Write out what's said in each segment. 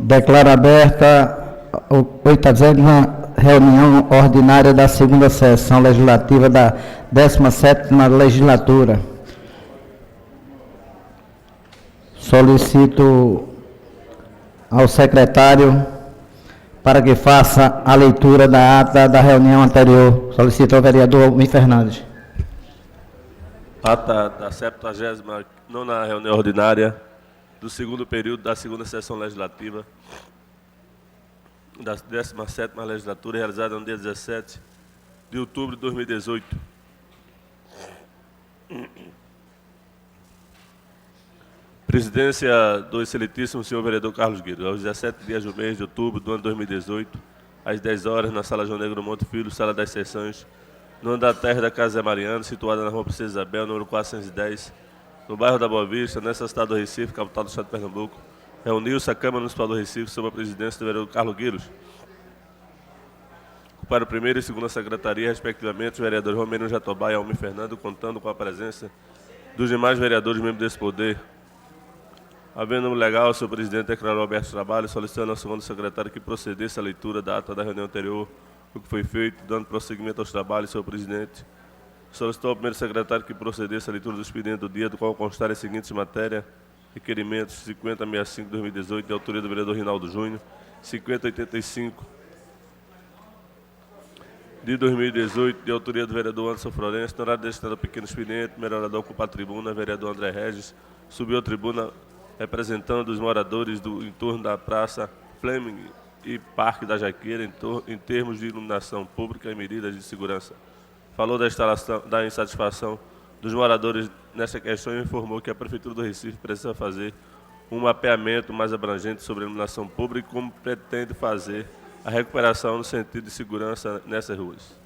Declaro aberta a 80ª reunião ordinária da segunda sessão legislativa da 17ª legislatura. Solicito ao secretário para que faça a leitura da ata da reunião anterior. Solicito ao vereador Almir Fernandes. Ata da 79ª reunião ordinária do segundo período da segunda sessão legislativa da 17ª legislatura, realizada no dia 17 de outubro de 2018. Presidência do excelentíssimo senhor vereador Carlos Guedes, aos 17 dias do mês de outubro do ano 2018, às 10 horas, na Sala João Negro Monte Filho, Sala das Sessões, no andar terra da Casa Zé Mariano, situada na Rua Princesa Isabel, número 410, no bairro da Boa Vista, nessa cidade do Recife, capital do estado de Pernambuco, reuniu-se a Câmara Municipal do Recife sob a presidência do vereador Carlos Guedes. Para o primeiro e segunda secretaria, respectivamente, os vereadores Romero Jatobá e Almir Fernando, contando com a presença dos demais vereadores membros desse poder. Havendo legal, o senhor presidente declarou aberto o trabalho, solicitando ao segundo secretário que procedesse à leitura da ata da reunião anterior, o que foi feito, dando prosseguimento aos trabalhos, senhor presidente. Solicitou ao primeiro secretário que procedesse à leitura do expediente do dia, do qual constarem as seguintes matérias: requerimentos 5065-2018, de autoria do vereador Rinaldo Júnior, 5085 de 2018, de autoria do vereador Anderson Florencio, no horário destinado ao pequeno expediente, primeiro orador ocupa a tribuna, vereador André Regis, subiu à tribuna representando os moradores do entorno da Praça Fleming e Parque da Jaqueira, em termos de iluminação pública e medidas de segurança. Falou da instalação, da insatisfação dos moradores nessa questão e informou que a Prefeitura do Recife precisa fazer um mapeamento mais abrangente sobre a iluminação pública e como pretende fazer a recuperação no sentido de segurança nessas ruas.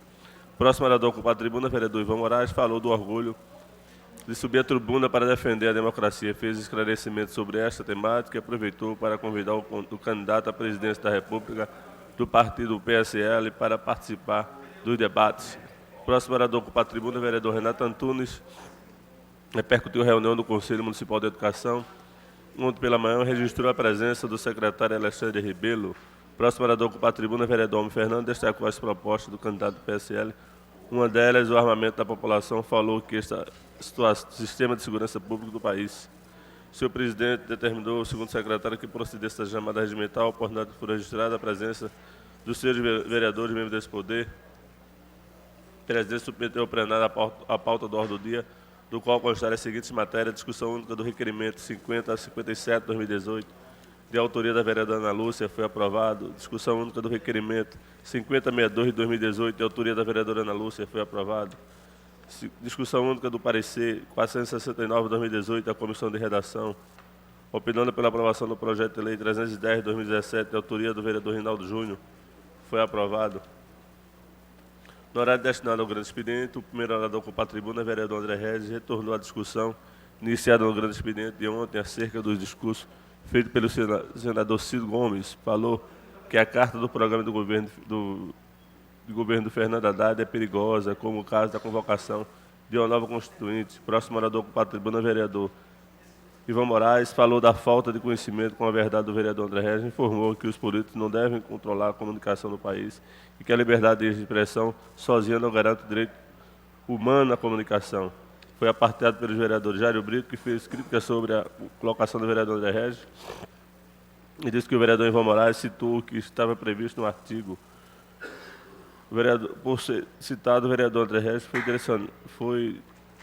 Próximo orador ocupa a tribuna, vereador Ivan Moraes, falou do orgulho de subir a tribuna para defender a democracia, fez esclarecimentos sobre esta temática e aproveitou para convidar o candidato à presidência da República do partido PSL para participar dos debates. Próximo orador ocupa a tribuna, vereador Renato Antunes, repercutiu a reunião do Conselho Municipal de Educação. Ontem pela manhã registrou a presença do secretário Alexandre Ribeiro. Próximo orador ocupa a tribuna, vereador Almir Fernando, destacou as propostas do candidato do PSL. Uma delas, o armamento da população, falou que este sistema de segurança pública do país. O senhor presidente determinou ao segundo secretário que procedesse à chamada regimental, a oportunidade foi registrada a presença dos senhores vereadores membros desse poder. O presidente submeteu ao plenário a pauta do ordem do dia, do qual constarem as seguintes matérias: discussão única do requerimento 5057-2018, de autoria da vereadora Ana Lúcia, foi aprovado. Discussão única do requerimento 5062 de 2018, de autoria da vereadora Ana Lúcia, foi aprovado. Discussão única do parecer 469 de 2018, da Comissão de Redação, opinando pela aprovação do projeto de lei 310 de 2017, de autoria do vereador Rinaldo Júnior, foi aprovado. No horário destinado ao grande expediente, o primeiro orador ocupa a tribuna, vereador André Regis, retornou à discussão iniciada no grande expediente de ontem acerca dos discursos feito pelo senador Ciro Gomes. Falou que a carta do programa do governo do Fernando Haddad é perigosa, como o caso da convocação de uma nova constituinte. Próximo orador ocupa a tribuna, vereador Ivan Moraes, falou da falta de conhecimento com a verdade do vereador André Regis, informou que os políticos não devem controlar a comunicação do país e que a liberdade de expressão sozinha não garante o direito humano à comunicação. Foi apartado pelos vereadores Jairo Brito, que fez críticas sobre a colocação do vereador André Regis, e disse que o vereador Ivan Moraes citou que estava previsto no artigo. O vereador, por ser citado, o vereador André Regis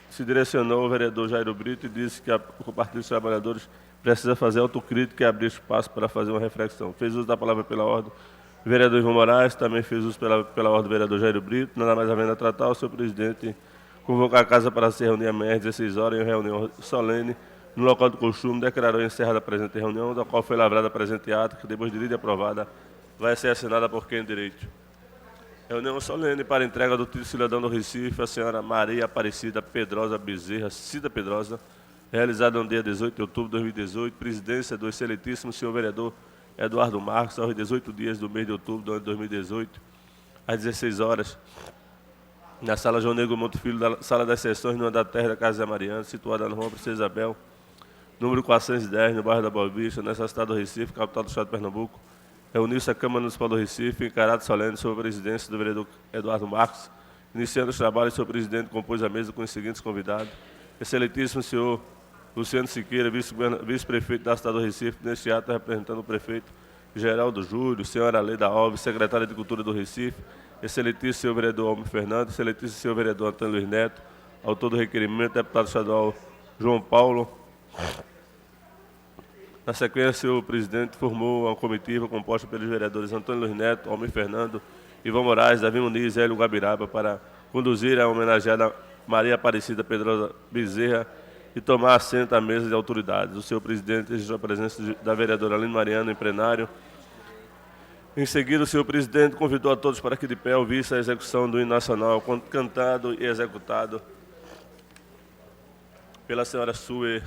se direcionou ao vereador Jairo Brito e disse que o Partido dos Trabalhadores precisa fazer autocrítica e abrir espaço para fazer uma reflexão. Fez uso da palavra pela ordem o vereador Ivan Moraes, também fez uso pela ordem do vereador Jairo Brito. Nada mais havendo a tratar, o senhor presidente convocar a casa para se reunir amanhã às 16 horas em reunião solene no local do costume, declarou encerrada a presente reunião, da qual foi lavrada a presente ata, que depois de lida e aprovada, vai ser assinada por quem direito. Reunião solene para entrega do título de cidadão do Recife, a senhora Maria Aparecida Pedrosa Bezerra, Cida Pedrosa, realizada no dia 18 de outubro de 2018, presidência do excelentíssimo senhor vereador Eduardo Marcos, aos 18 dias do mês de outubro do ano de 2018, às 16 horas, na Sala João Negro Monte Filho, da Sala das Sessões, no andar terra da Casa Zé Mariano, situada na Rua Princesa Isabel, número 410, no bairro da Boa Vista, nessa cidade do Recife, capital do estado de Pernambuco, reuniu-se a Câmara Municipal do Recife em caráter solene sob a presidência do vereador Eduardo Marques. Iniciando os trabalhos, o senhor presidente compôs a mesa com os seguintes convidados: excelentíssimo senhor Luciano Siqueira, vice-prefeito da cidade do Recife, neste ato representando o prefeito Geraldo Júlio, senhora Leda Alves, secretária de Cultura do Recife, excelentíssimo senhor vereador Almir Fernandes, excelentíssimo senhor vereador Antônio Luiz Neto, autor do requerimento, deputado estadual João Paulo. Na sequência, o presidente formou uma comitiva composta pelos vereadores Antônio Luiz Neto, Almir Fernando, Ivan Moraes, Davi Muniz e Hélio Guabiraba para conduzir a homenageada Maria Aparecida Pedrosa Bezerra e tomar assento à mesa de autoridades. O senhor presidente registrou a presença da vereadora Aline Mariano em plenário. Em seguida, o senhor presidente convidou a todos para que de pé ouvisse a execução do hino nacional, cantado e executado pela senhora Sue.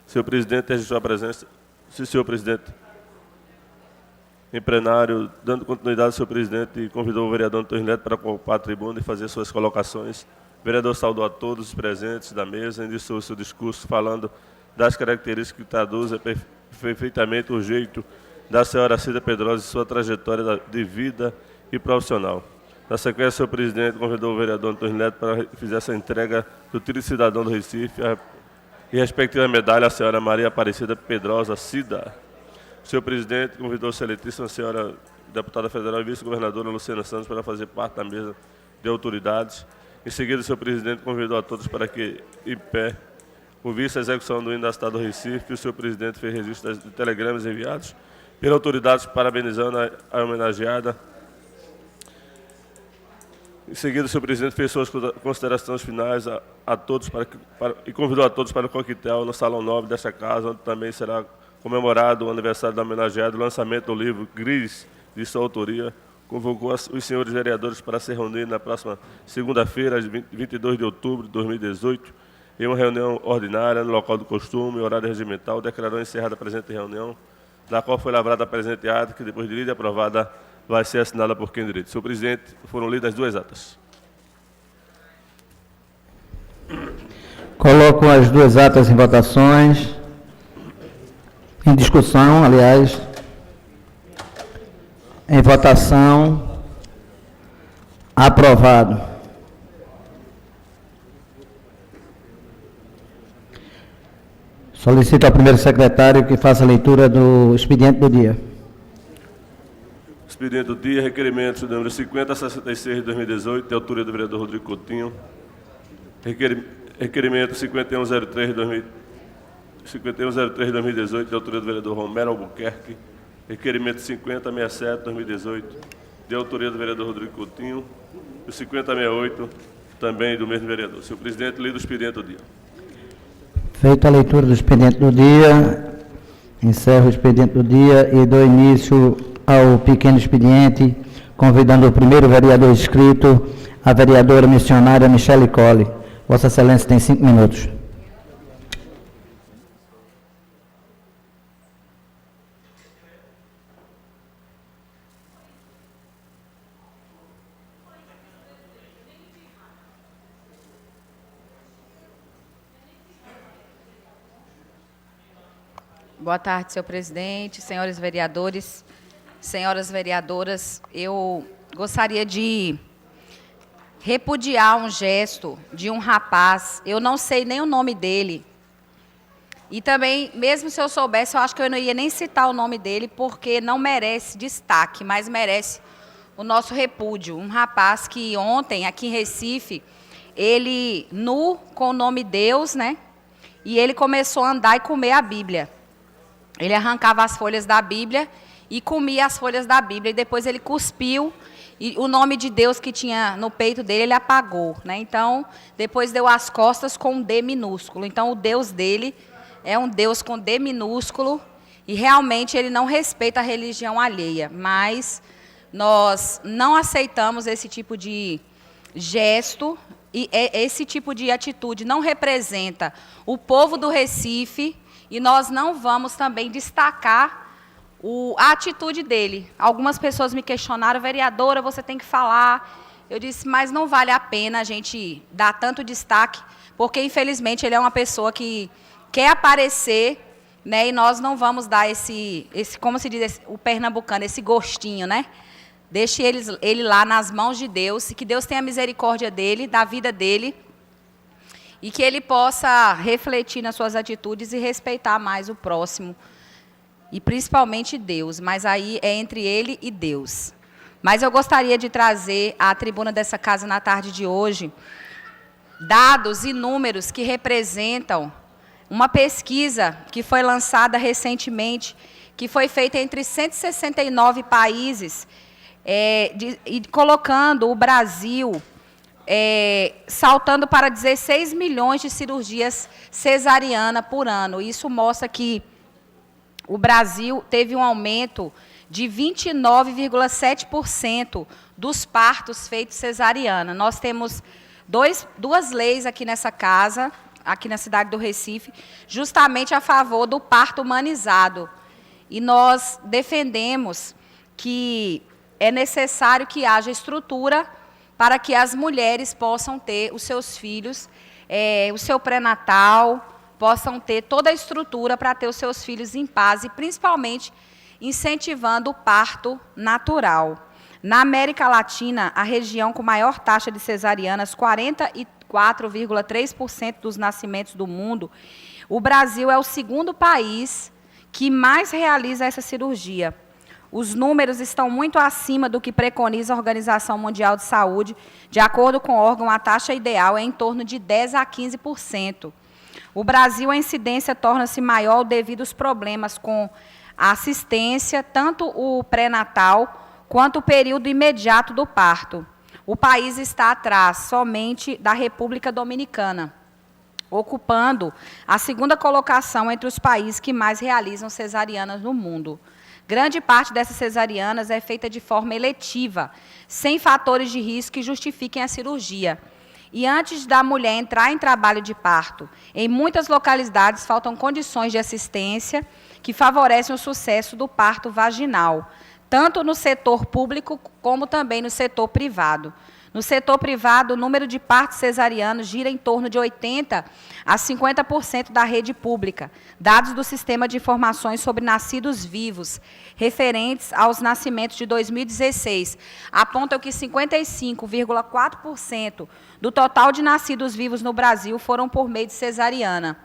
Senhor presidente registrou a presença. Sim, senhor presidente. Em plenário, dando continuidade ao senhor presidente, convidou o vereador Antônio Neto para ocupar a tribuna e fazer suas colocações. O vereador saudou a todos os presentes da mesa, iniciou o seu discurso falando das características que traduzem perfeitamente o jeito da senhora Cida Pedrosa e sua trajetória de vida e profissional. Na sequência, o senhor presidente convidou o vereador Antônio Neto para que fizesse a entrega do título de cidadão do Recife e respectiva medalha à senhora Maria Aparecida Pedrosa Cida. O senhor presidente convidou a excelentíssima senhora deputada federal e vice-governadora Luciana Santos para fazer parte da mesa de autoridades. Em seguida, o senhor presidente convidou a todos para que, em pé, ouvisse a execução do hino da cidade do Recife. O senhor presidente fez registro de telegramas enviados pelas autoridades parabenizando a homenageada. Em seguida, o senhor presidente fez suas considerações finais a todos e convidou a todos para o coquetel no Salão 9 desta casa, onde também será comemorado o aniversário da homenageada, o lançamento do livro Gris, de sua autoria. Convocou os senhores vereadores para se reunir na próxima segunda-feira, 22 de outubro de 2018, em uma reunião ordinária no local do costume, horário regimental. Declarou encerrada a presente reunião, da qual foi lavrada a presente ata, que depois de lida e aprovada vai ser assinada por quem direito. Senhor presidente, foram lidas as duas atas. Coloco as duas atas em votações. Em discussão, aliás. Em votação. Aprovado. Solicito ao primeiro secretário que faça a leitura do expediente do dia. Expediente do dia, requerimento número 5066 de 2018, de autoria do vereador Rodrigo Coutinho. Requerimento 5103 de 2018, de autoria do vereador Romero Albuquerque. Requerimento 5067 de 2018, de autoria do vereador Rodrigo Coutinho. E o 5068, também do mesmo vereador. Senhor presidente, lido o expediente do dia. Feita a leitura do expediente do dia, encerro o expediente do dia e dou início ao pequeno expediente, convidando o primeiro vereador inscrito, a vereadora missionária Michele Colli. Vossa Excelência tem 5 minutos. Boa tarde, senhor presidente, senhores vereadores, senhoras vereadoras. Eu gostaria de repudiar um gesto de um rapaz, eu não sei nem o nome dele, e também, mesmo se eu soubesse, eu acho que eu não ia nem citar o nome dele, porque não merece destaque, mas merece o nosso repúdio. Um rapaz que ontem, aqui em Recife, ele, nu, com o nome Deus, né, e ele começou a andar e comer a Bíblia. Ele arrancava as folhas da Bíblia e comia as folhas da Bíblia. E depois ele cuspiu e o nome de Deus que tinha no peito dele, ele apagou, né? Então, depois deu as costas com um D minúsculo. Então, o Deus dele é um Deus com D minúsculo e realmente ele não respeita a religião alheia. Mas nós não aceitamos esse tipo de gesto e esse tipo de atitude não representa o povo do Recife. E nós não vamos também destacar a atitude dele. Algumas pessoas me questionaram, vereadora, você tem que falar Eu disse, mas não vale a pena a gente dar tanto destaque, porque, infelizmente, ele é uma pessoa que quer aparecer, né, e nós não vamos dar como se diz, o pernambucano, esse gostinho, né? Deixe ele lá nas mãos de Deus, e que Deus tenha misericórdia dele, da vida dele, e que ele possa refletir nas suas atitudes e respeitar mais o próximo, e principalmente Deus, mas aí é entre ele e Deus. Mas eu gostaria de trazer à tribuna dessa casa na tarde de hoje dados e números que representam uma pesquisa que foi lançada recentemente, que foi feita entre 169 países, e colocando o Brasil, saltando para 16 milhões de cirurgias cesarianas por ano. Isso mostra que o Brasil teve um aumento de 29,7% dos partos feitos cesariana. Nós temos duas leis aqui nessa casa, aqui na cidade do Recife, justamente a favor do parto humanizado. E nós defendemos que é necessário que haja estrutura para que as mulheres possam ter os seus filhos, o seu pré-natal, possam ter toda a estrutura para ter os seus filhos em paz e, principalmente, incentivando o parto natural. Na América Latina, a região com maior taxa de cesarianas, 44,3% dos nascimentos do mundo, o Brasil é o segundo país que mais realiza essa cirurgia. Os números estão muito acima do que preconiza a Organização Mundial de Saúde. De acordo com o órgão, a taxa ideal é em torno de 10% a 15%. O Brasil, a incidência torna-se maior devido aos problemas com a assistência, tanto o pré-natal quanto o período imediato do parto. O país está atrás somente da República Dominicana, ocupando a segunda colocação entre os países que mais realizam cesarianas no mundo. Grande parte dessas cesarianas é feita de forma eletiva, sem fatores de risco que justifiquem a cirurgia. E antes da mulher entrar em trabalho de parto, em muitas localidades faltam condições de assistência que favorecem o sucesso do parto vaginal, tanto no setor público como também no setor privado. No setor privado, o número de partos cesarianos gira em torno de 80% a 50% da rede pública. Dados do Sistema de Informações sobre Nascidos Vivos, referentes aos nascimentos de 2016, apontam que 55,4% do total de nascidos vivos no Brasil foram por meio de cesariana.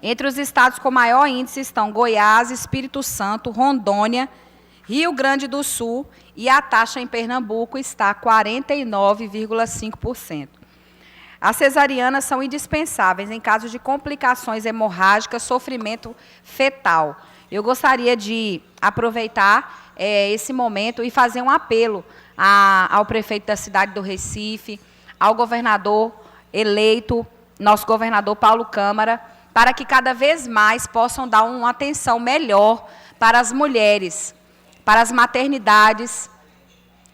Entre os estados com maior índice estão Goiás, Espírito Santo, Rondônia, Rio Grande do Sul, e a taxa em Pernambuco está 49,5%. As cesarianas são indispensáveis em caso de complicações hemorrágicas, sofrimento fetal. Eu gostaria de aproveitar esse momento e fazer um apelo ao prefeito da cidade do Recife, ao governador eleito, nosso governador Paulo Câmara, para que cada vez mais possam dar uma atenção melhor para as mulheres, para as maternidades,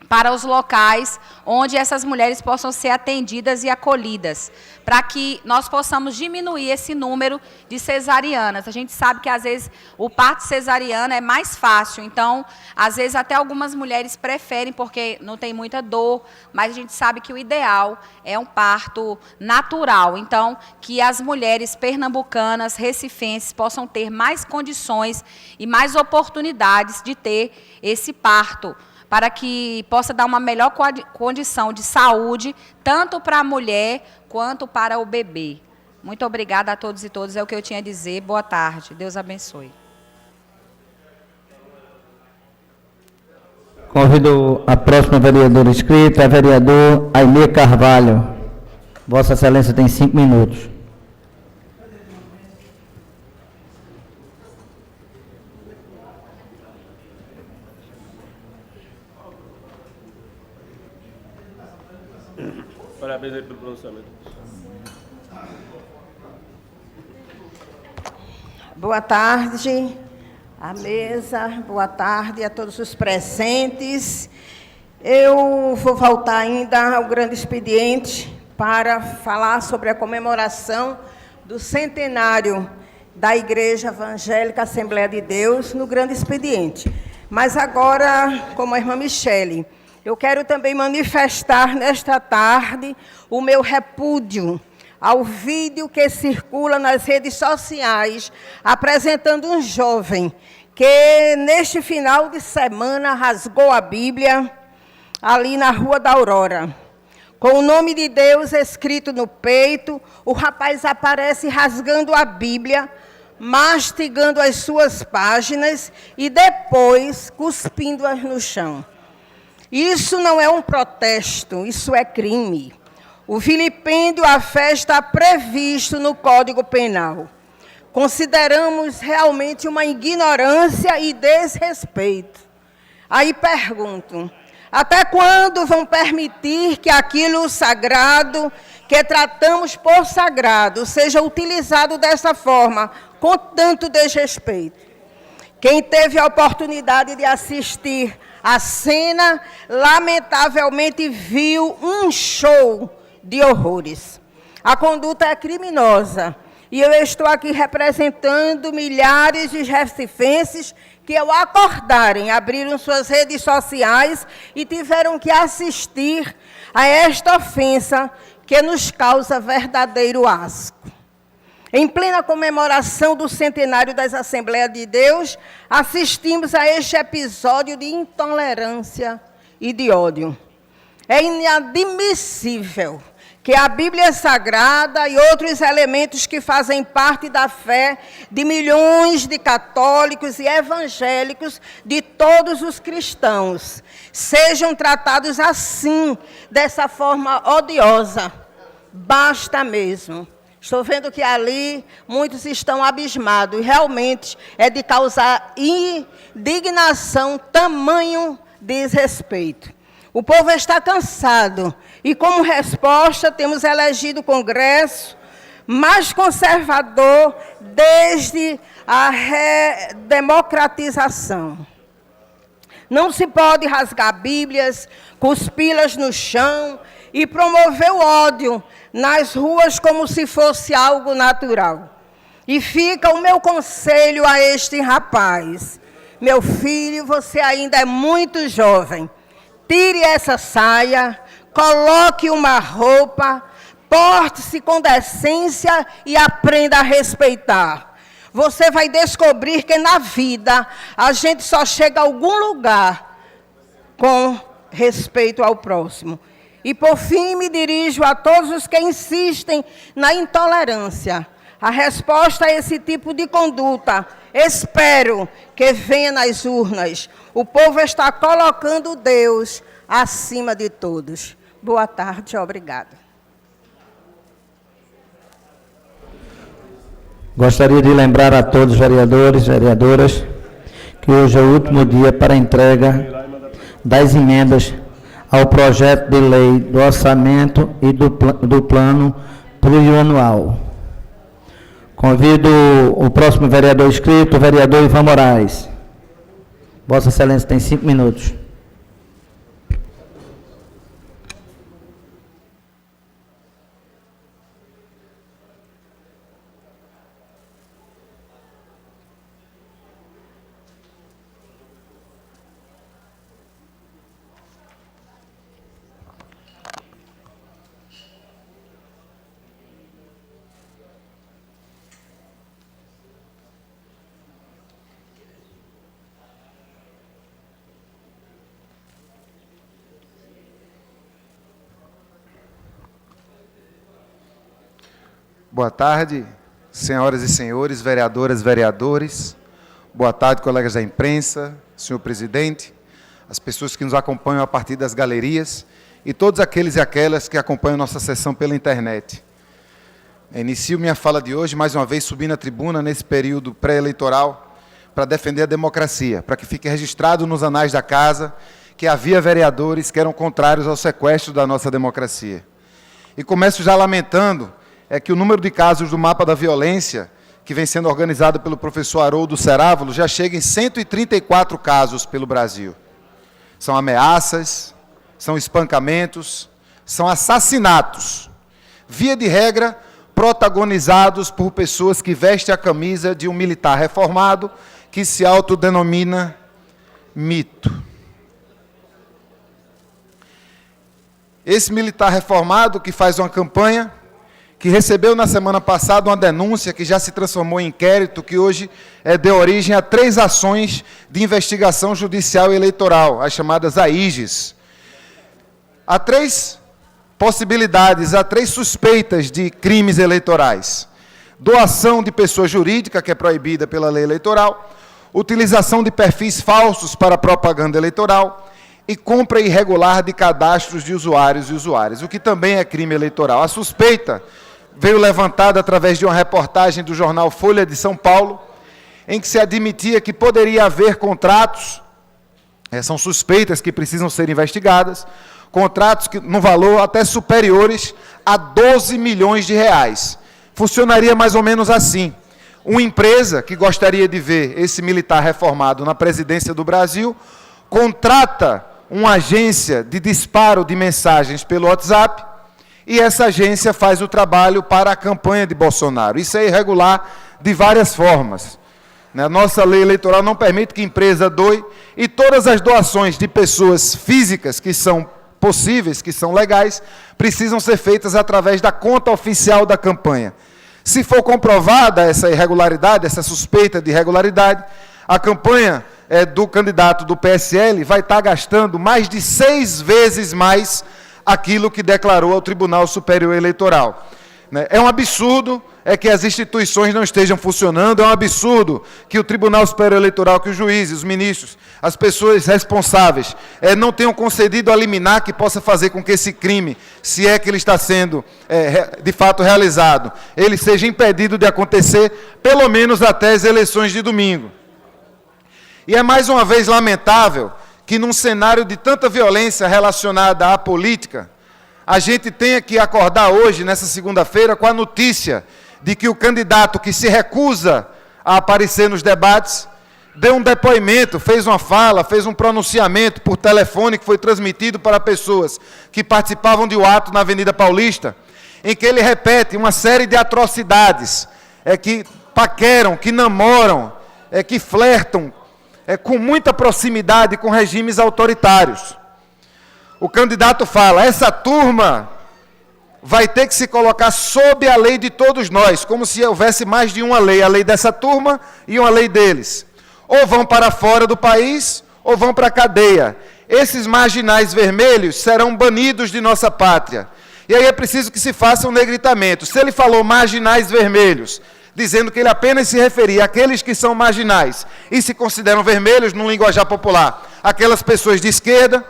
para os locais onde essas mulheres possam ser atendidas e acolhidas, para que nós possamos diminuir esse número de cesarianas. A gente sabe que, às vezes, o parto cesariano é mais fácil, então, às vezes, até algumas mulheres preferem, porque não tem muita dor, mas a gente sabe que o ideal é um parto natural. Então, que as mulheres pernambucanas, recifenses, possam ter mais condições e mais oportunidades de ter esse parto, para que possa dar uma melhor condição de saúde, tanto para a mulher quanto para o bebê. Muito obrigada a todos e todas, é o que eu tinha a dizer. Boa tarde, Deus abençoe. Convido a próxima vereadora inscrita, a vereador Aimee Carvalho. Vossa Excelência tem 5 minutos. Parabéns aí pelo pronunciamento. Boa tarde à mesa, boa tarde a todos os presentes. Eu vou voltar ainda ao grande expediente para falar sobre a comemoração do centenário da Igreja Evangélica Assembleia de Deus no grande expediente. Mas agora, como a irmã Michele Eu quero também manifestar nesta tarde o meu repúdio ao vídeo que circula nas redes sociais, apresentando um jovem que, neste final de semana, rasgou a Bíblia ali na Rua da Aurora. Com o nome de Deus escrito no peito, o rapaz aparece rasgando a Bíblia, mastigando as suas páginas e depois cuspindo-as no chão. Isso não é um protesto, isso é crime. O vilipêndio à fé está previsto no Código Penal. Consideramos realmente uma ignorância e desrespeito. Aí pergunto, até quando vão permitir que aquilo sagrado, que tratamos por sagrado, seja utilizado dessa forma, com tanto desrespeito? Quem teve a oportunidade de assistir a cena, lamentavelmente viu um show de horrores. A conduta é criminosa. E eu estou aqui representando milhares de recifenses que, ao acordarem, abriram suas redes sociais e tiveram que assistir a esta ofensa que nos causa verdadeiro asco. Em plena comemoração do centenário das Assembleias de Deus, assistimos a este episódio de intolerância e de ódio. É inadmissível que a Bíblia Sagrada e outros elementos que fazem parte da fé de milhões de católicos e evangélicos, de todos os cristãos, sejam tratados assim, dessa forma odiosa. Basta mesmo. Estou vendo que ali muitos estão abismados. E realmente é de causar indignação, tamanho desrespeito. O povo está cansado. E como resposta temos elegido o Congresso mais conservador desde a redemocratização. Não se pode rasgar Bíblias, cuspi-las no chão e promover o ódio nas ruas como se fosse algo natural. E fica o meu conselho a este rapaz. Meu filho, você ainda é muito jovem. Tire essa saia, coloque uma roupa, porte-se com decência e aprenda a respeitar. Você vai descobrir que na vida a gente só chega a algum lugar com respeito ao próximo. E, por fim, me dirijo a todos os que insistem na intolerância. A resposta a esse tipo de conduta, espero que venha nas urnas. O povo está colocando Deus acima de todos. Boa tarde, obrigada. Gostaria de lembrar a todos os vereadores e vereadoras que hoje é o último dia para a entrega das emendas ao projeto de lei do orçamento e do plano plurianual. Convido o próximo vereador inscrito, o vereador Ivan Moraes. Vossa Excelência tem 5 minutos. Boa tarde, senhoras e senhores, vereadoras e vereadores. Boa tarde, colegas da imprensa, senhor presidente, as pessoas que nos acompanham a partir das galerias e todos aqueles e aquelas que acompanham nossa sessão pela internet. Inicio minha fala de hoje, mais uma vez, subindo à tribuna nesse período pré-eleitoral para defender a democracia, para que fique registrado nos anais da casa que havia vereadores que eram contrários ao sequestro da nossa democracia. E começo já lamentando que o número de casos do mapa da violência, que vem sendo organizado pelo professor Haroldo Cerávulo, já chega em 134 casos pelo Brasil. São ameaças, são espancamentos, são assassinatos, via de regra, protagonizados por pessoas que vestem a camisa de um militar reformado que se autodenomina mito. Esse militar reformado que faz uma campanha, que recebeu na semana passada uma denúncia que já se transformou em inquérito, que hoje deu origem a 3 ações de investigação judicial e eleitoral, as chamadas AIGES. Há 3 possibilidades, há 3 suspeitas de crimes eleitorais. Doação de pessoa jurídica, que é proibida pela lei eleitoral, utilização de perfis falsos para propaganda eleitoral e compra irregular de cadastros de usuários e usuárias, o que também é crime eleitoral. A suspeita veio levantada através de uma reportagem do jornal Folha de São Paulo, em que se admitia que poderia haver contratos, são suspeitas que precisam ser investigadas, contratos que, no valor até superiores a 12 milhões de reais. Funcionaria mais ou menos assim. Uma empresa que gostaria de ver esse militar reformado na presidência do Brasil, contrata uma agência de disparo de mensagens pelo WhatsApp, e essa agência faz o trabalho para a campanha de Bolsonaro. Isso é irregular de várias formas. A nossa lei eleitoral não permite que empresa doe, e todas as doações de pessoas físicas que são possíveis, que são legais, precisam ser feitas através da conta oficial da campanha. Se for comprovada essa irregularidade, essa suspeita de irregularidade, a campanha do candidato do PSL vai estar gastando mais de 6 vezes mais aquilo que declarou ao Tribunal Superior Eleitoral. É um absurdo que as instituições não estejam funcionando, é um absurdo que o Tribunal Superior Eleitoral, que os juízes, os ministros, as pessoas responsáveis não tenham concedido a liminar que possa fazer com que esse crime, se é que ele está sendo de fato realizado, ele seja impedido de acontecer, pelo menos até as eleições de domingo. E é mais uma vez lamentável que num cenário de tanta violência relacionada à política, a gente tenha que acordar hoje, nessa segunda-feira, com a notícia de que o candidato que se recusa a aparecer nos debates, deu um depoimento, fez uma fala, fez um pronunciamento por telefone que foi transmitido para pessoas que participavam de um ato na Avenida Paulista, em que ele repete uma série de atrocidades, que paqueram, que namoram, que flertam, com muita proximidade com regimes autoritários. O candidato fala, essa turma vai ter que se colocar sob a lei de todos nós, como se houvesse mais de uma lei, a lei dessa turma e uma lei deles. Ou vão para fora do país, ou vão para a cadeia. Esses marginais vermelhos serão banidos de nossa pátria. E aí é preciso que se faça um negritamento. Se ele falou marginais vermelhos, dizendo que ele apenas se referia àqueles que são marginais e se consideram vermelhos, no linguajar popular, aquelas pessoas de esquerda,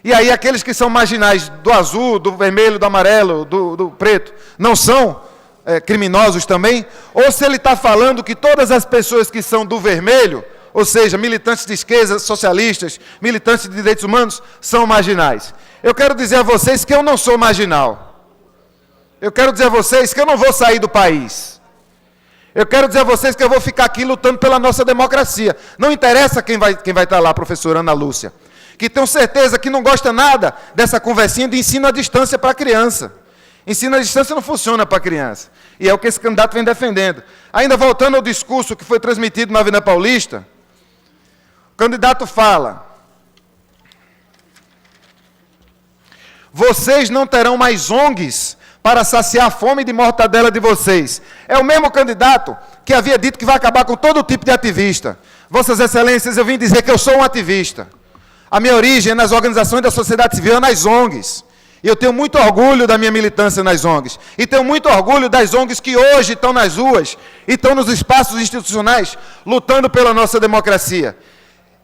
e aí aqueles que são marginais do azul, do vermelho, do amarelo, do preto, não são criminosos também? Ou se ele está falando que todas as pessoas que são do vermelho, ou seja, militantes de esquerda, socialistas, militantes de direitos humanos, são marginais? Eu quero dizer a vocês que eu não sou marginal. Eu quero dizer a vocês que eu não vou sair do país. Eu quero dizer a vocês que eu vou ficar aqui lutando pela nossa democracia. Não interessa quem vai estar lá, professora Ana Lúcia, que tenho certeza que não gosta nada dessa conversinha de ensino à distância para a criança. Ensino à distância não funciona para a criança. E é o que esse candidato vem defendendo. Ainda voltando ao discurso que foi transmitido na Avenida Paulista, o candidato fala: vocês não terão mais ONGs para saciar a fome de mortadela de vocês. É o mesmo candidato que havia dito que vai acabar com todo tipo de ativista. Vossas Excelências, eu vim dizer que eu sou um ativista. A minha origem é nas organizações da sociedade civil, nas ONGs. E eu tenho muito orgulho da minha militância nas ONGs. E tenho muito orgulho das ONGs que hoje estão nas ruas e estão nos espaços institucionais lutando pela nossa democracia.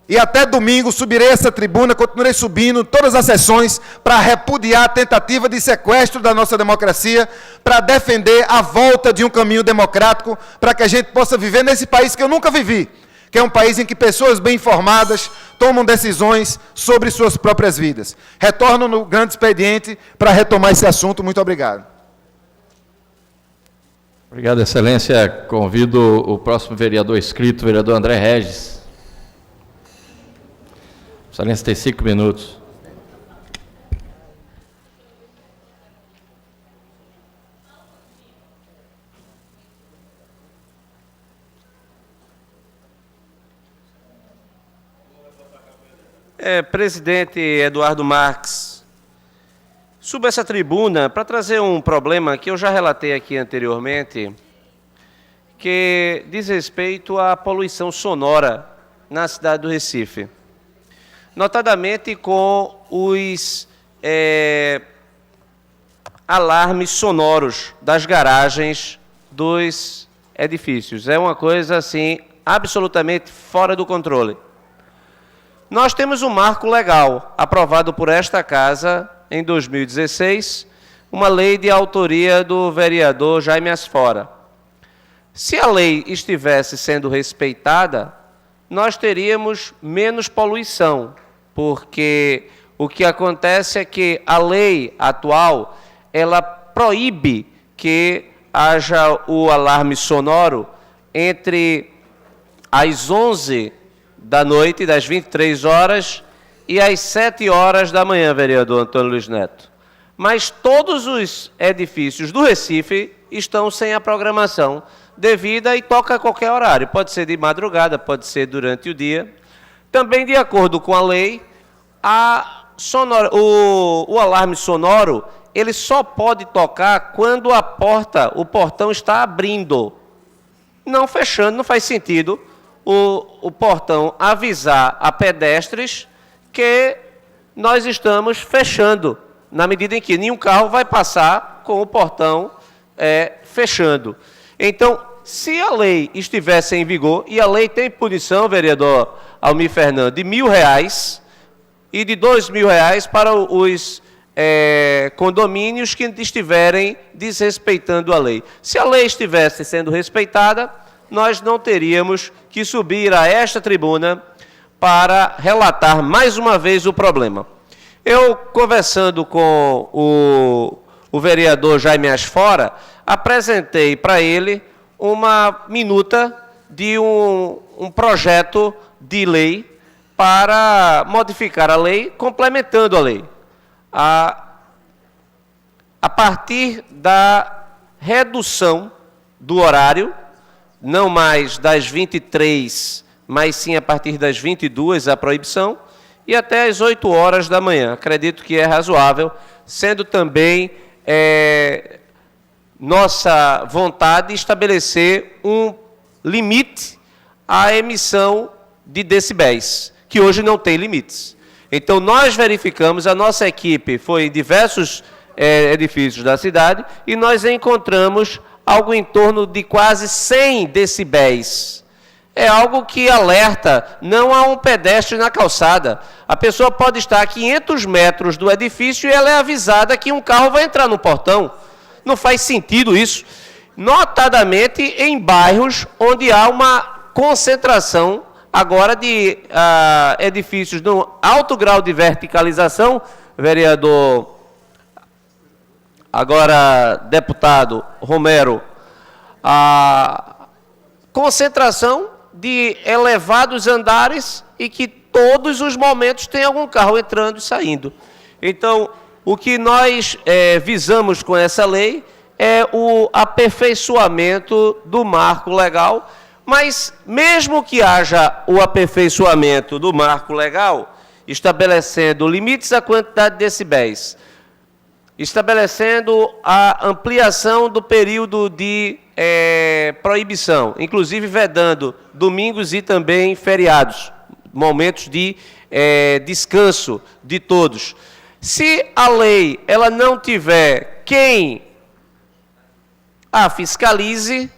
E até domingo subirei essa tribuna, continuarei subindo todas as sessões para repudiar a tentativa de sequestro da nossa democracia, para defender a volta de um caminho democrático, para que a gente possa viver nesse país que eu nunca vivi, que é um país em que pessoas bem informadas tomam decisões sobre suas próprias vidas. Retorno no grande expediente para retomar esse assunto. Muito obrigado. Obrigado, Excelência. Convido o próximo vereador inscrito, o vereador André Regis. Excelência, tem 5 minutos. Presidente Eduardo Marques, Subo essa tribuna para trazer um problema que eu já relatei aqui anteriormente, que diz respeito à poluição sonora na cidade do Recife. Notadamente com os alarmes sonoros das garagens dos edifícios. É uma coisa, assim, absolutamente fora do controle. Nós temos um marco legal aprovado por esta Casa em 2016, uma lei de autoria do vereador Jaime Asfora. Se a lei estivesse sendo respeitada, nós teríamos menos poluição, porque o que acontece é que a lei atual, ela proíbe que haja o alarme sonoro entre as 11 da noite, das 23 horas, e às 7 horas da manhã, vereador Antônio Luiz Neto. Mas todos os edifícios do Recife estão sem a programação devida e toca a qualquer horário. Pode ser de madrugada, pode ser durante o dia. Também, de acordo com a lei, o alarme sonoro, ele só pode tocar quando o portão está abrindo. Não fechando, não faz sentido o portão avisar a pedestres que nós estamos fechando, na medida em que nenhum carro vai passar com o portão fechando. Então, se a lei estivesse em vigor, e a lei tem punição, vereador Almir Fernando, de R$1.000 e de R$2.000 para os condomínios que estiverem desrespeitando a lei. Se a lei estivesse sendo respeitada, nós não teríamos que subir a esta tribuna para relatar mais uma vez o problema. Eu, conversando com o vereador Jaime Asfora, apresentei para ele uma minuta de um projeto de lei para modificar a lei, complementando a lei. A partir da redução do horário, não mais das 23, mas sim a partir das 22, a proibição, e até às 8 horas da manhã. Acredito que é razoável, sendo também nossa vontade estabelecer um limite à emissão de decibéis, que hoje não tem limites. Então, nós verificamos, a nossa equipe foi em diversos edifícios da cidade, e nós encontramos algo em torno de quase 100 decibéis. É algo que alerta, não há um pedestre na calçada. A pessoa pode estar a 500 metros do edifício e ela é avisada que um carro vai entrar no portão. Não faz sentido isso. Notadamente em bairros onde há uma concentração agora de edifícios de alto grau de verticalização, vereador, agora deputado Romero, a concentração de elevados andares e que todos os momentos tem algum carro entrando e saindo. Então, o que nós visamos com essa lei é o aperfeiçoamento do marco legal, mas mesmo que haja o aperfeiçoamento do marco legal, estabelecendo limites à quantidade de decibéis, estabelecendo a ampliação do período de proibição, inclusive vedando domingos e também feriados, momentos de descanso de todos. Se a lei ela não tiver quem a fiscalize,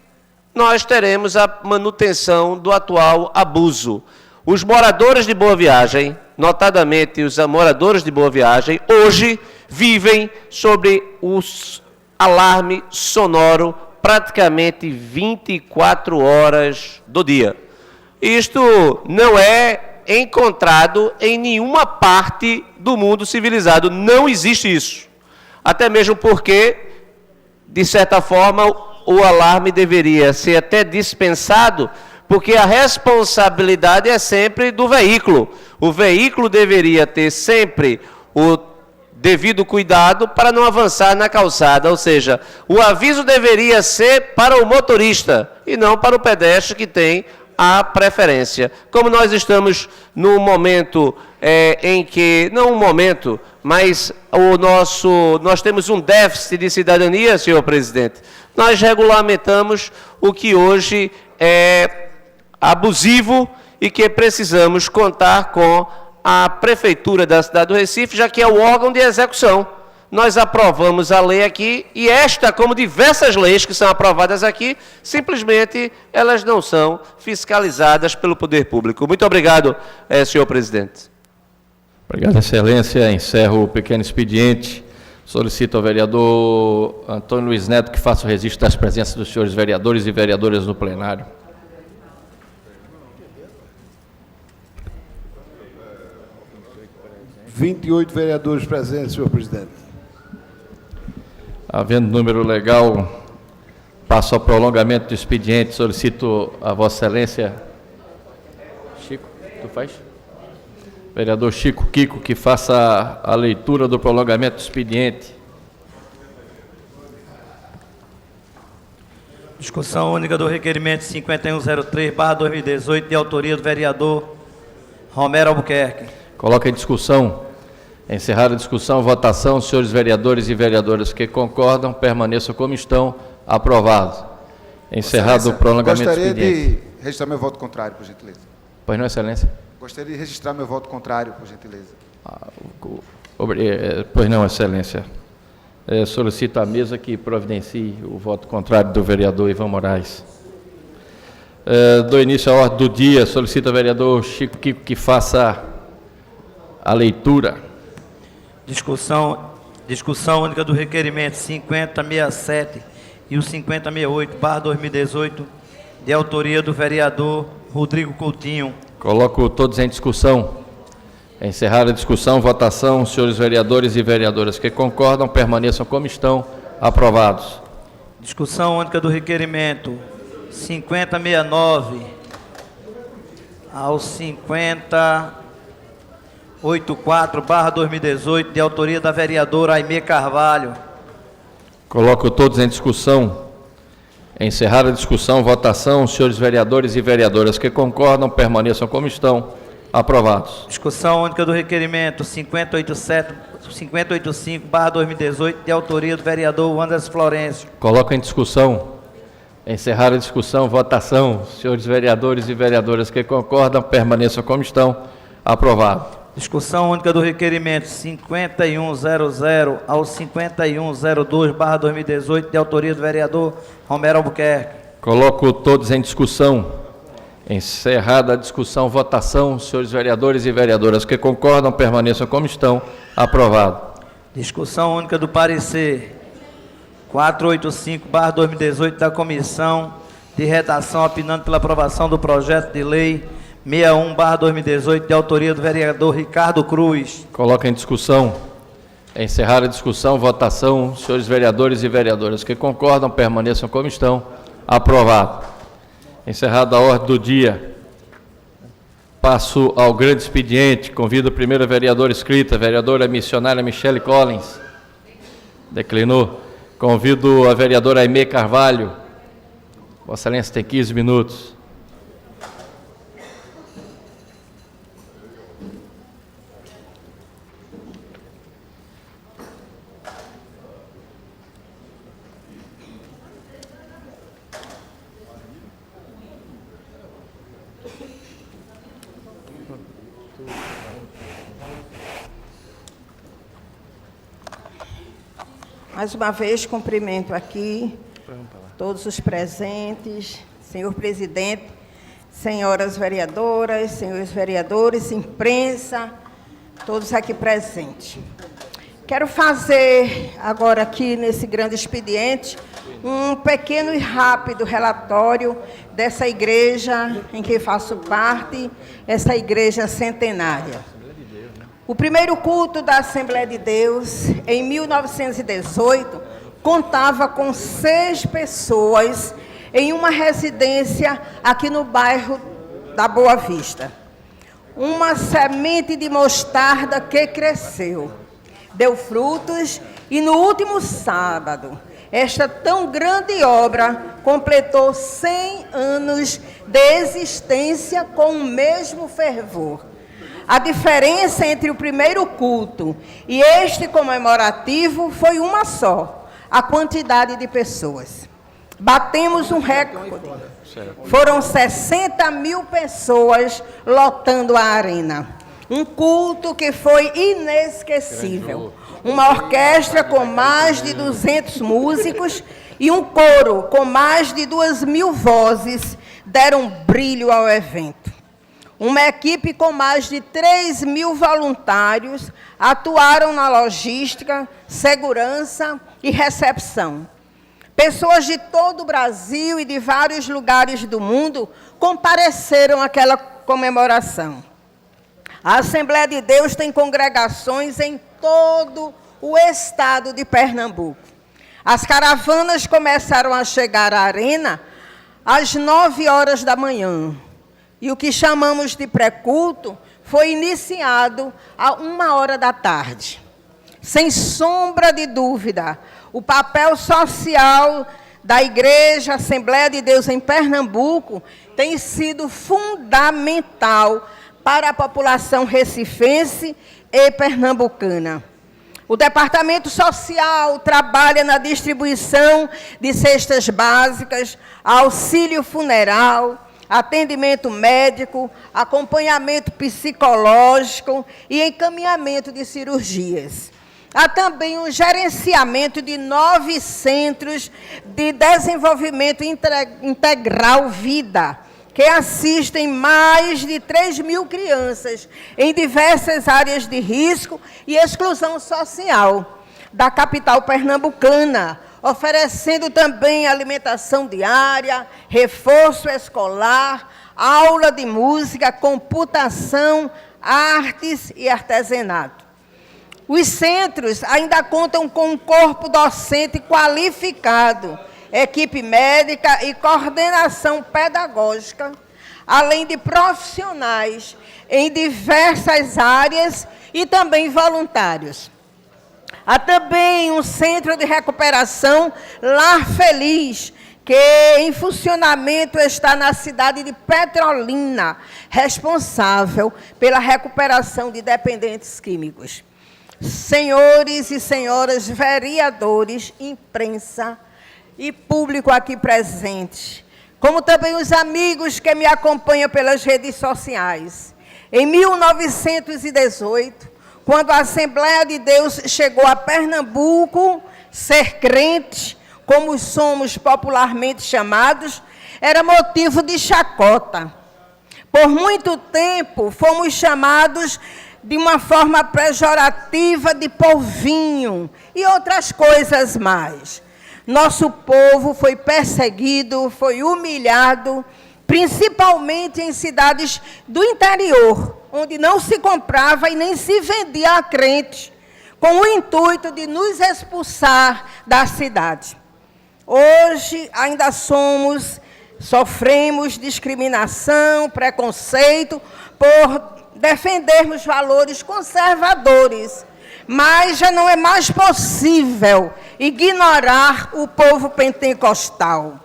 nós teremos a manutenção do atual abuso. Os moradores de Boa Viagem, notadamente os moradores de Boa Viagem, hoje vivem sobre o alarme sonoro praticamente 24 horas do dia. Isto não é encontrado em nenhuma parte do mundo civilizado. Não existe isso. Até mesmo porque, de certa forma, o alarme deveria ser até dispensado, porque a responsabilidade é sempre do veículo. O veículo deveria ter sempre o devido cuidado para não avançar na calçada, ou seja, o aviso deveria ser para o motorista e não para o pedestre que tem a preferência. Como nós estamos num momento em que, não um momento, mas nós temos um déficit de cidadania, senhor presidente. Nós regulamentamos o que hoje é abusivo e que precisamos contar com a Prefeitura da cidade do Recife, já que é o órgão de execução. Nós aprovamos a lei aqui e esta, como diversas leis que são aprovadas aqui, simplesmente elas não são fiscalizadas pelo poder público. Muito obrigado, senhor presidente. Obrigado, excelência. Encerro o pequeno expediente. Solicito ao vereador Antônio Luiz Neto que faça o registro das presenças dos senhores vereadores e vereadoras no plenário. – 28 vereadores presentes, senhor presidente. Havendo número legal, passo ao prolongamento do expediente. Solicito a Vossa Excelência. Chico, tu faz? Vereador Chico Kiko, que faça a leitura do prolongamento do expediente. Discussão única do requerimento 5103/2018, de autoria do vereador Romero Albuquerque. Coloca em discussão. Encerrada a discussão, votação. Senhores vereadores e vereadoras que concordam, permaneçam como estão. Aprovado. Encerrado o prolongamento do expediente. Gostaria de registrar meu voto contrário, por gentileza. Pois não, excelência? Gostaria de registrar meu voto contrário, por gentileza. Pois não, excelência. Solicito à mesa que providencie o voto contrário do vereador Ivan Moraes. Dou início à ordem do dia. Solicito ao vereador Chico Kiko que faça a leitura. Discussão única do requerimento 5067 e o 5068/2018, de autoria do vereador Rodrigo Coutinho. Coloco todos em discussão. Encerrada a discussão, votação. Senhores vereadores e vereadoras que concordam, permaneçam como estão. Aprovados. Discussão única do requerimento 5069 ao 5084/2018, de autoria da vereadora Aimee Carvalho. Coloco todos em discussão. Encerrada a discussão, votação. Senhores vereadores e vereadoras que concordam, permaneçam como estão. Aprovados. Discussão única do requerimento 5085/2018, de autoria do vereador Anderson Florencio. Coloco em discussão. Encerrada a discussão, votação. Senhores vereadores e vereadoras que concordam, permaneçam como estão. Aprovado. Discussão única do requerimento 5100 ao 5102/2018, de autoria do vereador Romero Albuquerque. Coloco todos em discussão. Encerrada a discussão, votação. Senhores vereadores e vereadoras que concordam, permaneçam como estão. Aprovado. Discussão única do parecer 485/2018 da Comissão de Redação, opinando pela aprovação do projeto de lei 61/2018, de autoria do vereador Ricardo Cruz. Coloca em discussão. Encerrada a discussão, votação. Senhores vereadores e vereadoras que concordam, permaneçam como estão. Aprovado. Encerrada a ordem do dia. Passo ao grande expediente. Convido a primeira vereadora inscrita, vereadora missionária Michele Collins. Declinou. Convido a vereadora Aimee Carvalho. Vossa Excelência tem 15 minutos. Mais uma vez, cumprimento aqui todos os presentes, senhor presidente, senhoras vereadoras, senhores vereadores, imprensa, todos aqui presentes. Quero fazer agora aqui, nesse grande expediente, um pequeno e rápido relatório dessa igreja em que faço parte, essa igreja centenária. O primeiro culto da Assembleia de Deus, em 1918, contava com 6 pessoas em uma residência aqui no bairro da Boa Vista. Uma semente de mostarda que cresceu, deu frutos e no último sábado, esta tão grande obra completou 100 anos de existência com o mesmo fervor. A diferença entre o primeiro culto e este comemorativo foi uma só: a quantidade de pessoas. Batemos um recorde. Foram 60 mil pessoas lotando a arena. Um culto que foi inesquecível. Uma orquestra com mais de 200 músicos e um coro com mais de 2.000 vozes deram brilho ao evento. Uma equipe com mais de 3.000 voluntários atuaram na logística, segurança e recepção. Pessoas de todo o Brasil e de vários lugares do mundo compareceram àquela comemoração. A Assembleia de Deus tem congregações em todo o estado de Pernambuco. As caravanas começaram a chegar à arena às 9 horas da manhã. E o que chamamos de pré-culto foi iniciado a 1 da tarde. Sem sombra de dúvida, o papel social da Igreja Assembleia de Deus em Pernambuco tem sido fundamental para a população recifense e pernambucana. O Departamento Social trabalha na distribuição de cestas básicas, auxílio funeral, atendimento médico, acompanhamento psicológico e encaminhamento de cirurgias. Há também um gerenciamento de 9 centros de desenvolvimento integral vida, que assistem mais de 3.000 crianças em diversas áreas de risco e exclusão social da capital pernambucana, oferecendo também alimentação diária, reforço escolar, aula de música, computação, artes e artesanato. Os centros ainda contam com um corpo docente qualificado, equipe médica e coordenação pedagógica, além de profissionais em diversas áreas e também voluntários. Há também um centro de recuperação Lar Feliz, que em funcionamento está na cidade de Petrolina, responsável pela recuperação de dependentes químicos. Senhores e senhoras vereadores, imprensa e público aqui presente, como também os amigos que me acompanham pelas redes sociais. Em 1918, quando a Assembleia de Deus chegou a Pernambuco, ser crente, como somos popularmente chamados, era motivo de chacota. Por muito tempo, fomos chamados de uma forma pejorativa de povinho e outras coisas mais. Nosso povo foi perseguido, foi humilhado, principalmente em cidades do interior, onde não se comprava e nem se vendia a crente, com o intuito de nos expulsar da cidade. Hoje ainda sofremos discriminação, preconceito, por defendermos valores conservadores, mas já não é mais possível ignorar o povo pentecostal.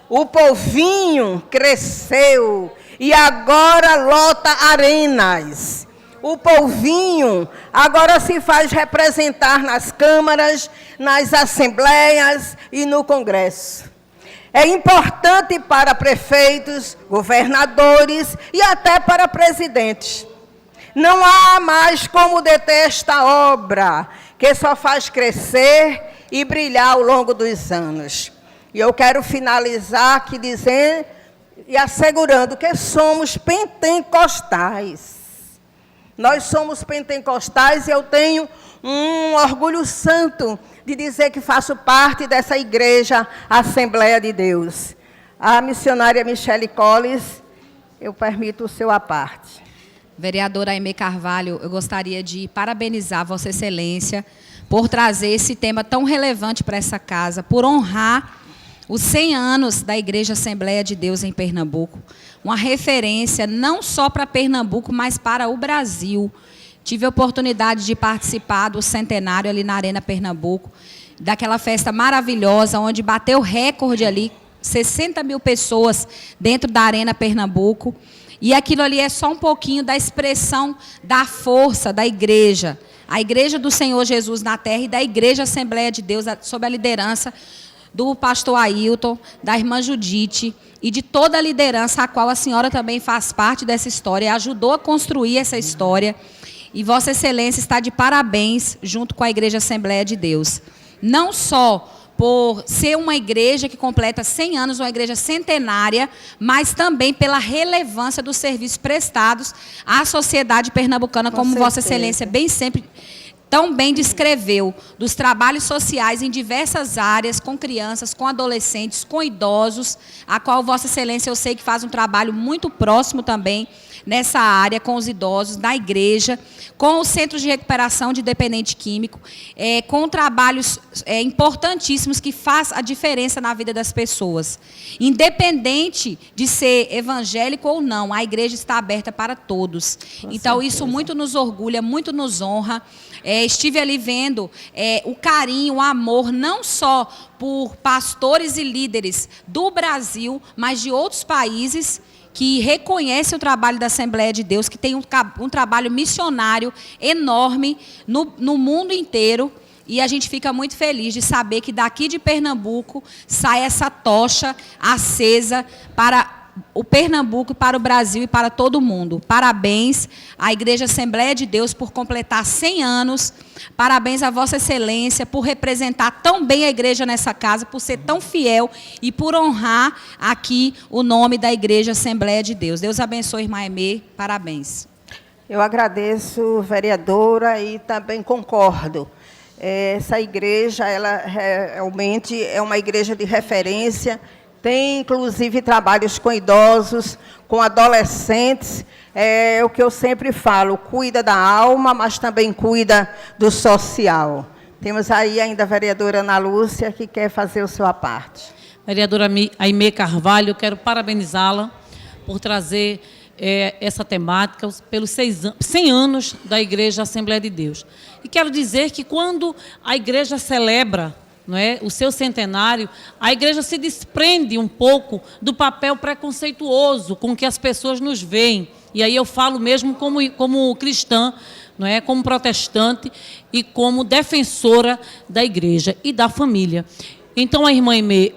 O povinho cresceu e agora lota arenas. O povinho agora se faz representar nas câmaras, nas assembleias e no Congresso. É importante para prefeitos, governadores e até para presidentes. Não há mais como deter esta obra, que só faz crescer e brilhar ao longo dos anos. E eu quero finalizar aqui dizendo e assegurando que somos pentecostais. Nós somos pentecostais e eu tenho um orgulho santo de dizer que faço parte dessa igreja Assembleia de Deus. A missionária Michele Colles, eu permito o seu à parte. Vereadora Aimee Carvalho, eu gostaria de parabenizar Vossa Excelência por trazer esse tema tão relevante para essa casa, por honrar os 100 anos da Igreja Assembleia de Deus em Pernambuco. Uma referência não só para Pernambuco, mas para o Brasil. Tive a oportunidade de participar do centenário ali na Arena Pernambuco, daquela festa maravilhosa, onde bateu recorde ali, 60 mil pessoas dentro da Arena Pernambuco. E aquilo ali é só um pouquinho da expressão da força da igreja. A igreja do Senhor Jesus na terra e da igreja Assembleia de Deus, sob a liderança do pastor Ailton, da irmã Judite e de toda a liderança, a qual a senhora também faz parte dessa história, ajudou a construir essa história. E Vossa Excelência está de parabéns junto com a igreja Assembleia de Deus. Não só por ser uma igreja que completa 100 anos, uma igreja centenária, mas também pela relevância dos serviços prestados à sociedade pernambucana, como Vossa Excelência tão bem descreveu, dos trabalhos sociais em diversas áreas, com crianças, com adolescentes, com idosos, a qual Vossa Excelência eu sei que faz um trabalho muito próximo também nessa área, com os idosos, na igreja, com os centros de recuperação de dependente químico, com trabalhos importantíssimos que faz a diferença na vida das pessoas. Independente de ser evangélico ou não, a igreja está aberta para todos. Então, isso muito nos orgulha, muito nos honra. Estive ali vendo o carinho, o amor, não só por pastores e líderes do Brasil, mas de outros países que reconhecem o trabalho da Assembleia de Deus, que tem um trabalho missionário enorme no mundo inteiro. E a gente fica muito feliz de saber que daqui de Pernambuco sai essa tocha acesa para o Pernambuco, para o Brasil e para todo o mundo. Parabéns à Igreja Assembleia de Deus por completar 100 anos. Parabéns a Vossa Excelência por representar tão bem a igreja nessa casa, por ser tão fiel e por honrar aqui o nome da Igreja Assembleia de Deus. Deus abençoe, irmã Aimee. Parabéns. Eu agradeço, vereadora, e também concordo. Essa igreja, ela realmente é uma igreja de referência. Tem, inclusive, trabalhos com idosos, com adolescentes. É o que eu sempre falo, cuida da alma, mas também cuida do social. Temos aí ainda a vereadora Ana Lúcia, que quer fazer a sua parte. Vereadora Aimee Carvalho, eu quero parabenizá-la por trazer essa temática pelos 100 anos da Igreja Assembleia de Deus. E quero dizer que quando a igreja celebra, não é, o seu centenário, a igreja se desprende um pouco do papel preconceituoso com que as pessoas nos veem. E aí eu falo mesmo como cristã, não é, como protestante e como defensora da igreja e da família. Então, a irmã Aimee,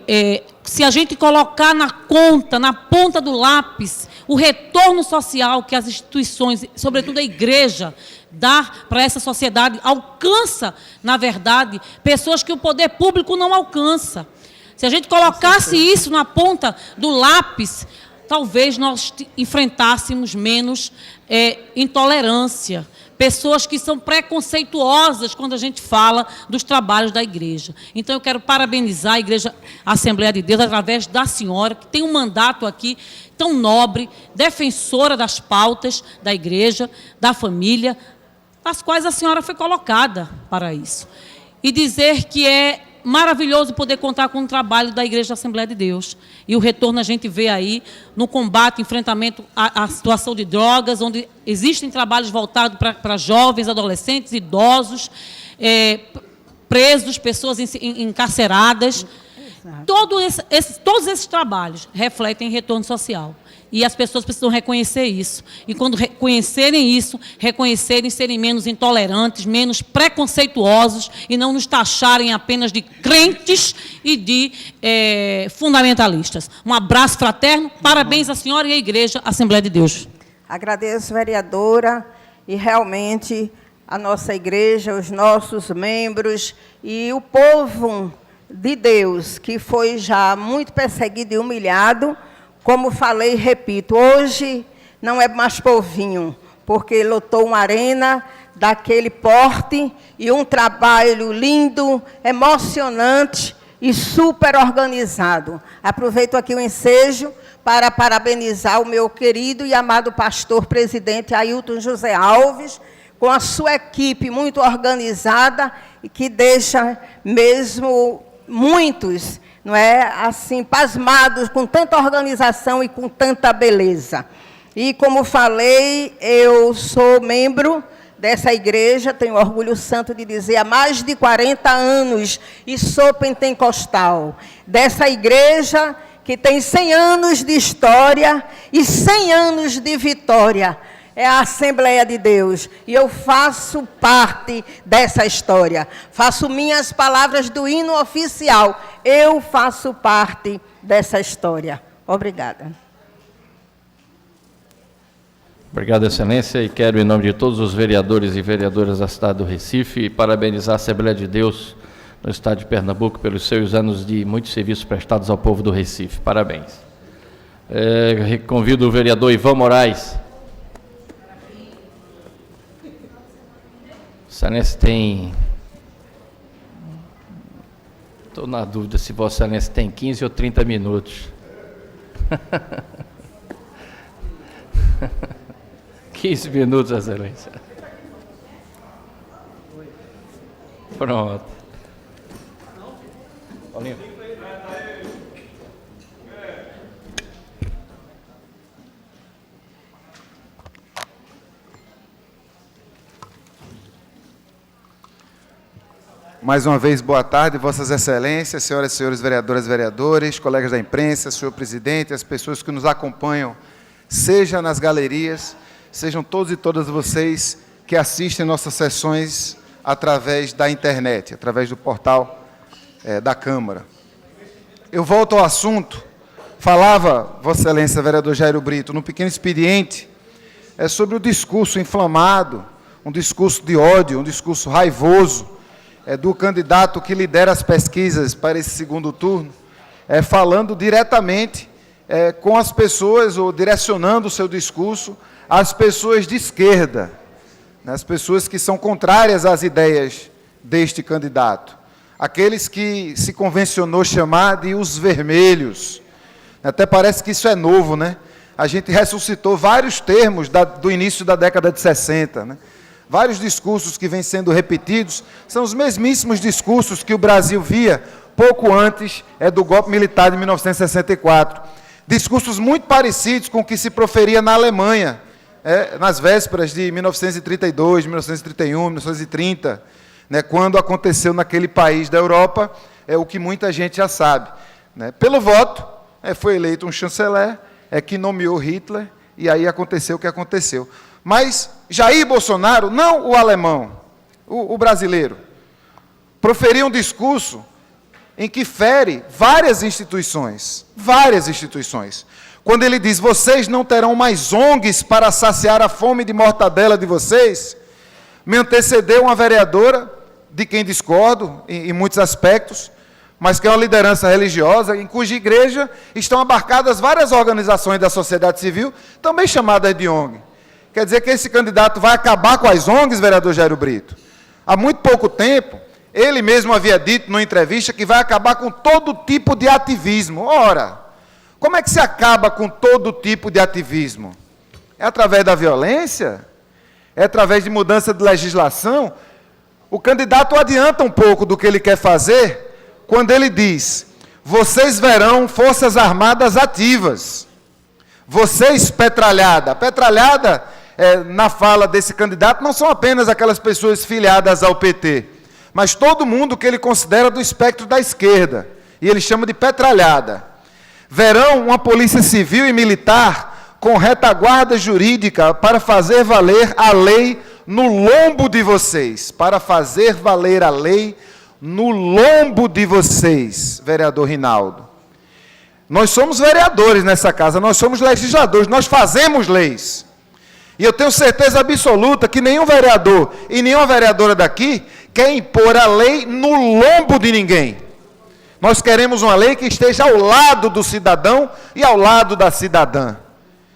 se a gente colocar na ponta do lápis, o retorno social que as instituições, sobretudo a igreja, dá para essa sociedade, alcança, na verdade, pessoas que o poder público não alcança. Se a gente colocasse isso na ponta do lápis, talvez nós enfrentássemos menos intolerância, pessoas que são preconceituosas quando a gente fala dos trabalhos da igreja. Então, eu quero parabenizar a Igreja Assembleia de Deus, através da senhora, que tem um mandato aqui tão nobre, defensora das pautas da igreja, da família, as quais a senhora foi colocada para isso. E dizer que é maravilhoso poder contar com o trabalho da Igreja Assembleia de Deus. E o retorno a gente vê aí no combate, enfrentamento à situação de drogas, onde existem trabalhos voltados para jovens, adolescentes, idosos, presos, pessoas encarceradas. Todos esses trabalhos refletem retorno social. E as pessoas precisam reconhecer isso. E quando reconhecerem isso, serem menos intolerantes, menos preconceituosos e não nos taxarem apenas de crentes e de fundamentalistas. Um abraço fraterno, parabéns à senhora e à Igreja Assembleia de Deus. Agradeço, vereadora, e realmente a nossa igreja, os nossos membros e o povo de Deus, que foi já muito perseguido e humilhado. Como falei e repito, hoje não é mais povinho, porque lotou uma arena daquele porte e um trabalho lindo, emocionante e super organizado. Aproveito aqui o ensejo para parabenizar o meu querido e amado pastor presidente Ailton José Alves, com a sua equipe muito organizada e que deixa mesmo muitos, não é, assim, pasmados com tanta organização e com tanta beleza. E, como falei, eu sou membro dessa igreja, tenho orgulho santo de dizer, há mais de 40 anos, e sou pentecostal. Dessa igreja que tem 100 anos de história e 100 anos de vitória. É a Assembleia de Deus. E eu faço parte dessa história. Faço minhas palavras do hino oficial. Eu faço parte dessa história. Obrigada. Obrigado, Excelência, e quero, em nome de todos os vereadores e vereadoras da cidade do Recife, parabenizar a Assembleia de Deus no estado de Pernambuco pelos seus anos de muitos serviços prestados ao povo do Recife. Parabéns. Convido o vereador Ivan Moraes. Excelência tem... Estou na dúvida se Vossa Excelência tem 15 ou 30 minutos. 15 minutos, Excelência. Pronto. Paulinho. Mais uma vez, boa tarde, Vossas Excelências, senhoras e senhores vereadoras e vereadores, colegas da imprensa, senhor presidente, as pessoas que nos acompanham, seja nas galerias, sejam todos e todas vocês que assistem nossas sessões através da internet, através do portal da Câmara. Eu volto ao assunto. Falava, Vossa Excelência, vereador Jairo Brito, no pequeno expediente, sobre o discurso inflamado, um discurso de ódio, um discurso raivoso, do candidato que lidera as pesquisas para esse segundo turno, falando diretamente com as pessoas, ou direcionando o seu discurso às pessoas de esquerda, né, as pessoas que são contrárias às ideias deste candidato, aqueles que se convencionou chamar de os vermelhos. Até parece que isso é novo, né? A gente ressuscitou vários termos do início da década de 60, né? Vários discursos que vêm sendo repetidos são os mesmíssimos discursos que o Brasil via pouco antes do golpe militar de 1964. Discursos muito parecidos com o que se proferia na Alemanha, nas vésperas de 1932, 1931, 1930, né, quando aconteceu naquele país da Europa, o que muita gente já sabe. Né? Pelo voto, foi eleito um chanceler que nomeou Hitler, e aí aconteceu o que aconteceu. Mas Jair Bolsonaro, não o alemão, o brasileiro, proferiu um discurso em que fere várias instituições, Quando ele diz, vocês não terão mais ONGs para saciar a fome de mortadela de vocês, me antecedeu uma vereadora, de quem discordo em muitos aspectos, mas que é uma liderança religiosa, em cuja igreja estão abarcadas várias organizações da sociedade civil, também chamadas de ONG. Quer dizer que esse candidato vai acabar com as ONGs, vereador Jairo Brito? Há muito pouco tempo, ele mesmo havia dito numa entrevista que vai acabar com todo tipo de ativismo. Ora, como é que se acaba com todo tipo de ativismo? É através da violência? É através de mudança de legislação? O candidato adianta um pouco do que ele quer fazer quando ele diz, vocês verão forças armadas ativas. Vocês, petralhada. Petralhada, na fala desse candidato, não são apenas aquelas pessoas filiadas ao PT, mas todo mundo que ele considera do espectro da esquerda, e ele chama de petralhada. Verão uma polícia civil e militar com retaguarda jurídica para fazer valer a lei no lombo de vocês. Para fazer valer a lei no lombo de vocês, vereador Rinaldo. Nós somos vereadores nessa casa, nós somos legisladores, nós fazemos leis. E eu tenho certeza absoluta que nenhum vereador e nenhuma vereadora daqui quer impor a lei no lombo de ninguém. Nós queremos uma lei que esteja ao lado do cidadão e ao lado da cidadã.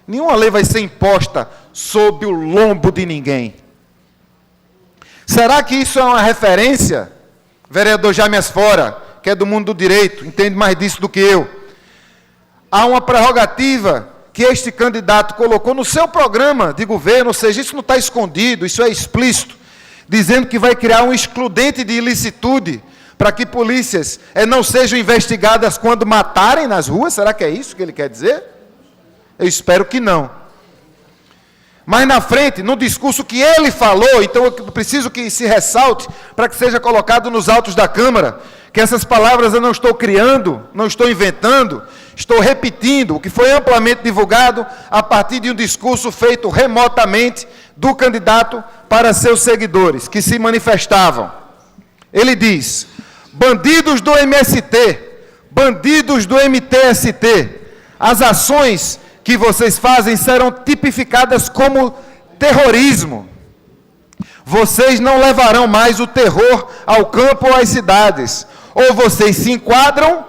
Nenhuma lei vai ser imposta sob o lombo de ninguém. Será que isso é uma referência? Vereador Jaime Asfora, que é do mundo do direito, entende mais disso do que eu. Há uma prerrogativa que este candidato colocou no seu programa de governo, ou seja, isso não está escondido, isso é explícito, dizendo que vai criar um excludente de ilicitude para que polícias não sejam investigadas quando matarem nas ruas. Será que é isso que ele quer dizer? Eu espero que não. Mas na frente, no discurso que ele falou, então eu preciso que se ressalte para que seja colocado nos autos da Câmara, que essas palavras eu não estou criando, não estou inventando, Estou repetindo o que foi amplamente divulgado a partir de um discurso feito remotamente do candidato para seus seguidores, que se manifestavam. Ele diz: bandidos do MST, bandidos do MTST, as ações que vocês fazem serão tipificadas como terrorismo. Vocês não levarão mais o terror ao campo ou às cidades. Ou vocês se enquadram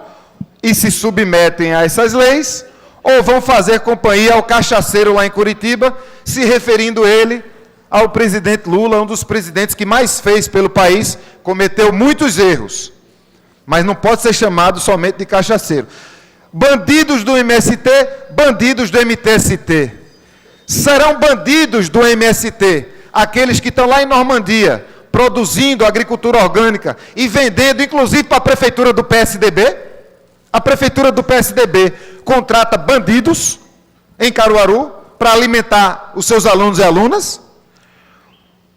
e se submetem a essas leis, ou vão fazer companhia ao cachaceiro lá em Curitiba, se referindo ele ao presidente Lula, um dos presidentes que mais fez pelo país, cometeu muitos erros, mas não pode ser chamado somente de cachaceiro. Bandidos do MST, bandidos do MTST. Serão bandidos do MST aqueles que estão lá em Normandia, produzindo agricultura orgânica e vendendo, inclusive, para a prefeitura do PSDB. A prefeitura do PSDB contrata bandidos em Caruaru para alimentar os seus alunos e alunas.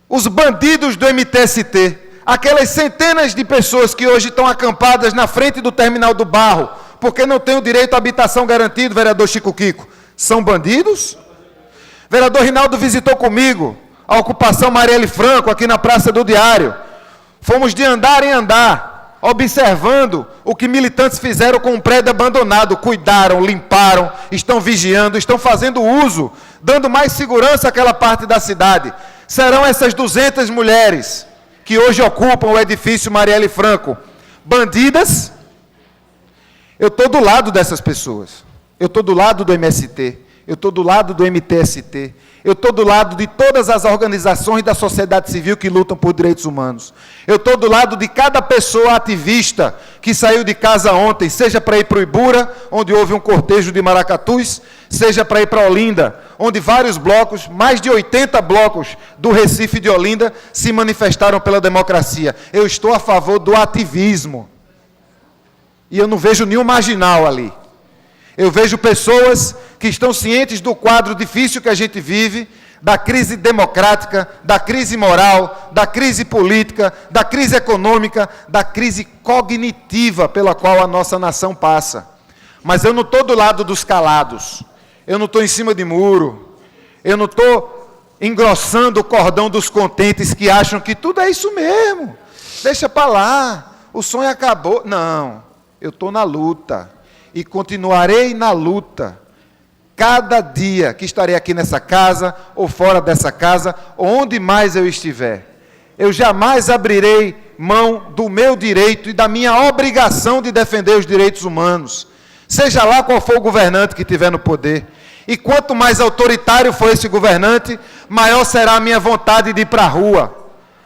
Os bandidos do MTST, aquelas centenas de pessoas que hoje estão acampadas na frente do terminal do Barro, porque não têm o direito à habitação garantido, vereador Chico Kiko, são bandidos? Vereador Rinaldo visitou comigo a ocupação Marielle Franco, aqui na Praça do Diário. Fomos de andar em andar, observando o que militantes fizeram com um prédio abandonado. Cuidaram, limparam, estão vigiando, estão fazendo uso, dando mais segurança àquela parte da cidade. Serão essas 200 mulheres que hoje ocupam o edifício Marielle Franco bandidas? Eu estou do lado dessas pessoas. Eu estou do lado do MST. Eu estou do lado do MTST. Eu estou do lado de todas as organizações da sociedade civil que lutam por direitos humanos. Eu estou do lado de cada pessoa ativista que saiu de casa ontem, seja para ir para o Ibura, onde houve um cortejo de maracatus, seja para ir para Olinda, onde vários blocos, mais de 80 blocos do Recife de Olinda, se manifestaram pela democracia. Eu estou a favor do ativismo. E eu não vejo nenhum marginal ali. Eu vejo pessoas que estão cientes do quadro difícil que a gente vive, da crise democrática, da crise moral, da crise política, da crise econômica, da crise cognitiva pela qual a nossa nação passa. Mas eu não estou do lado dos calados, eu não estou em cima de muro, eu não estou engrossando o cordão dos contentes que acham que tudo é isso mesmo, deixa para lá, o sonho acabou. Não, eu estou na luta. E continuarei na luta, cada dia que estarei aqui nessa casa, ou fora dessa casa, onde mais eu estiver. Eu jamais abrirei mão do meu direito e da minha obrigação de defender os direitos humanos, seja lá qual for o governante que estiver no poder. E quanto mais autoritário for esse governante, maior será a minha vontade de ir para a rua.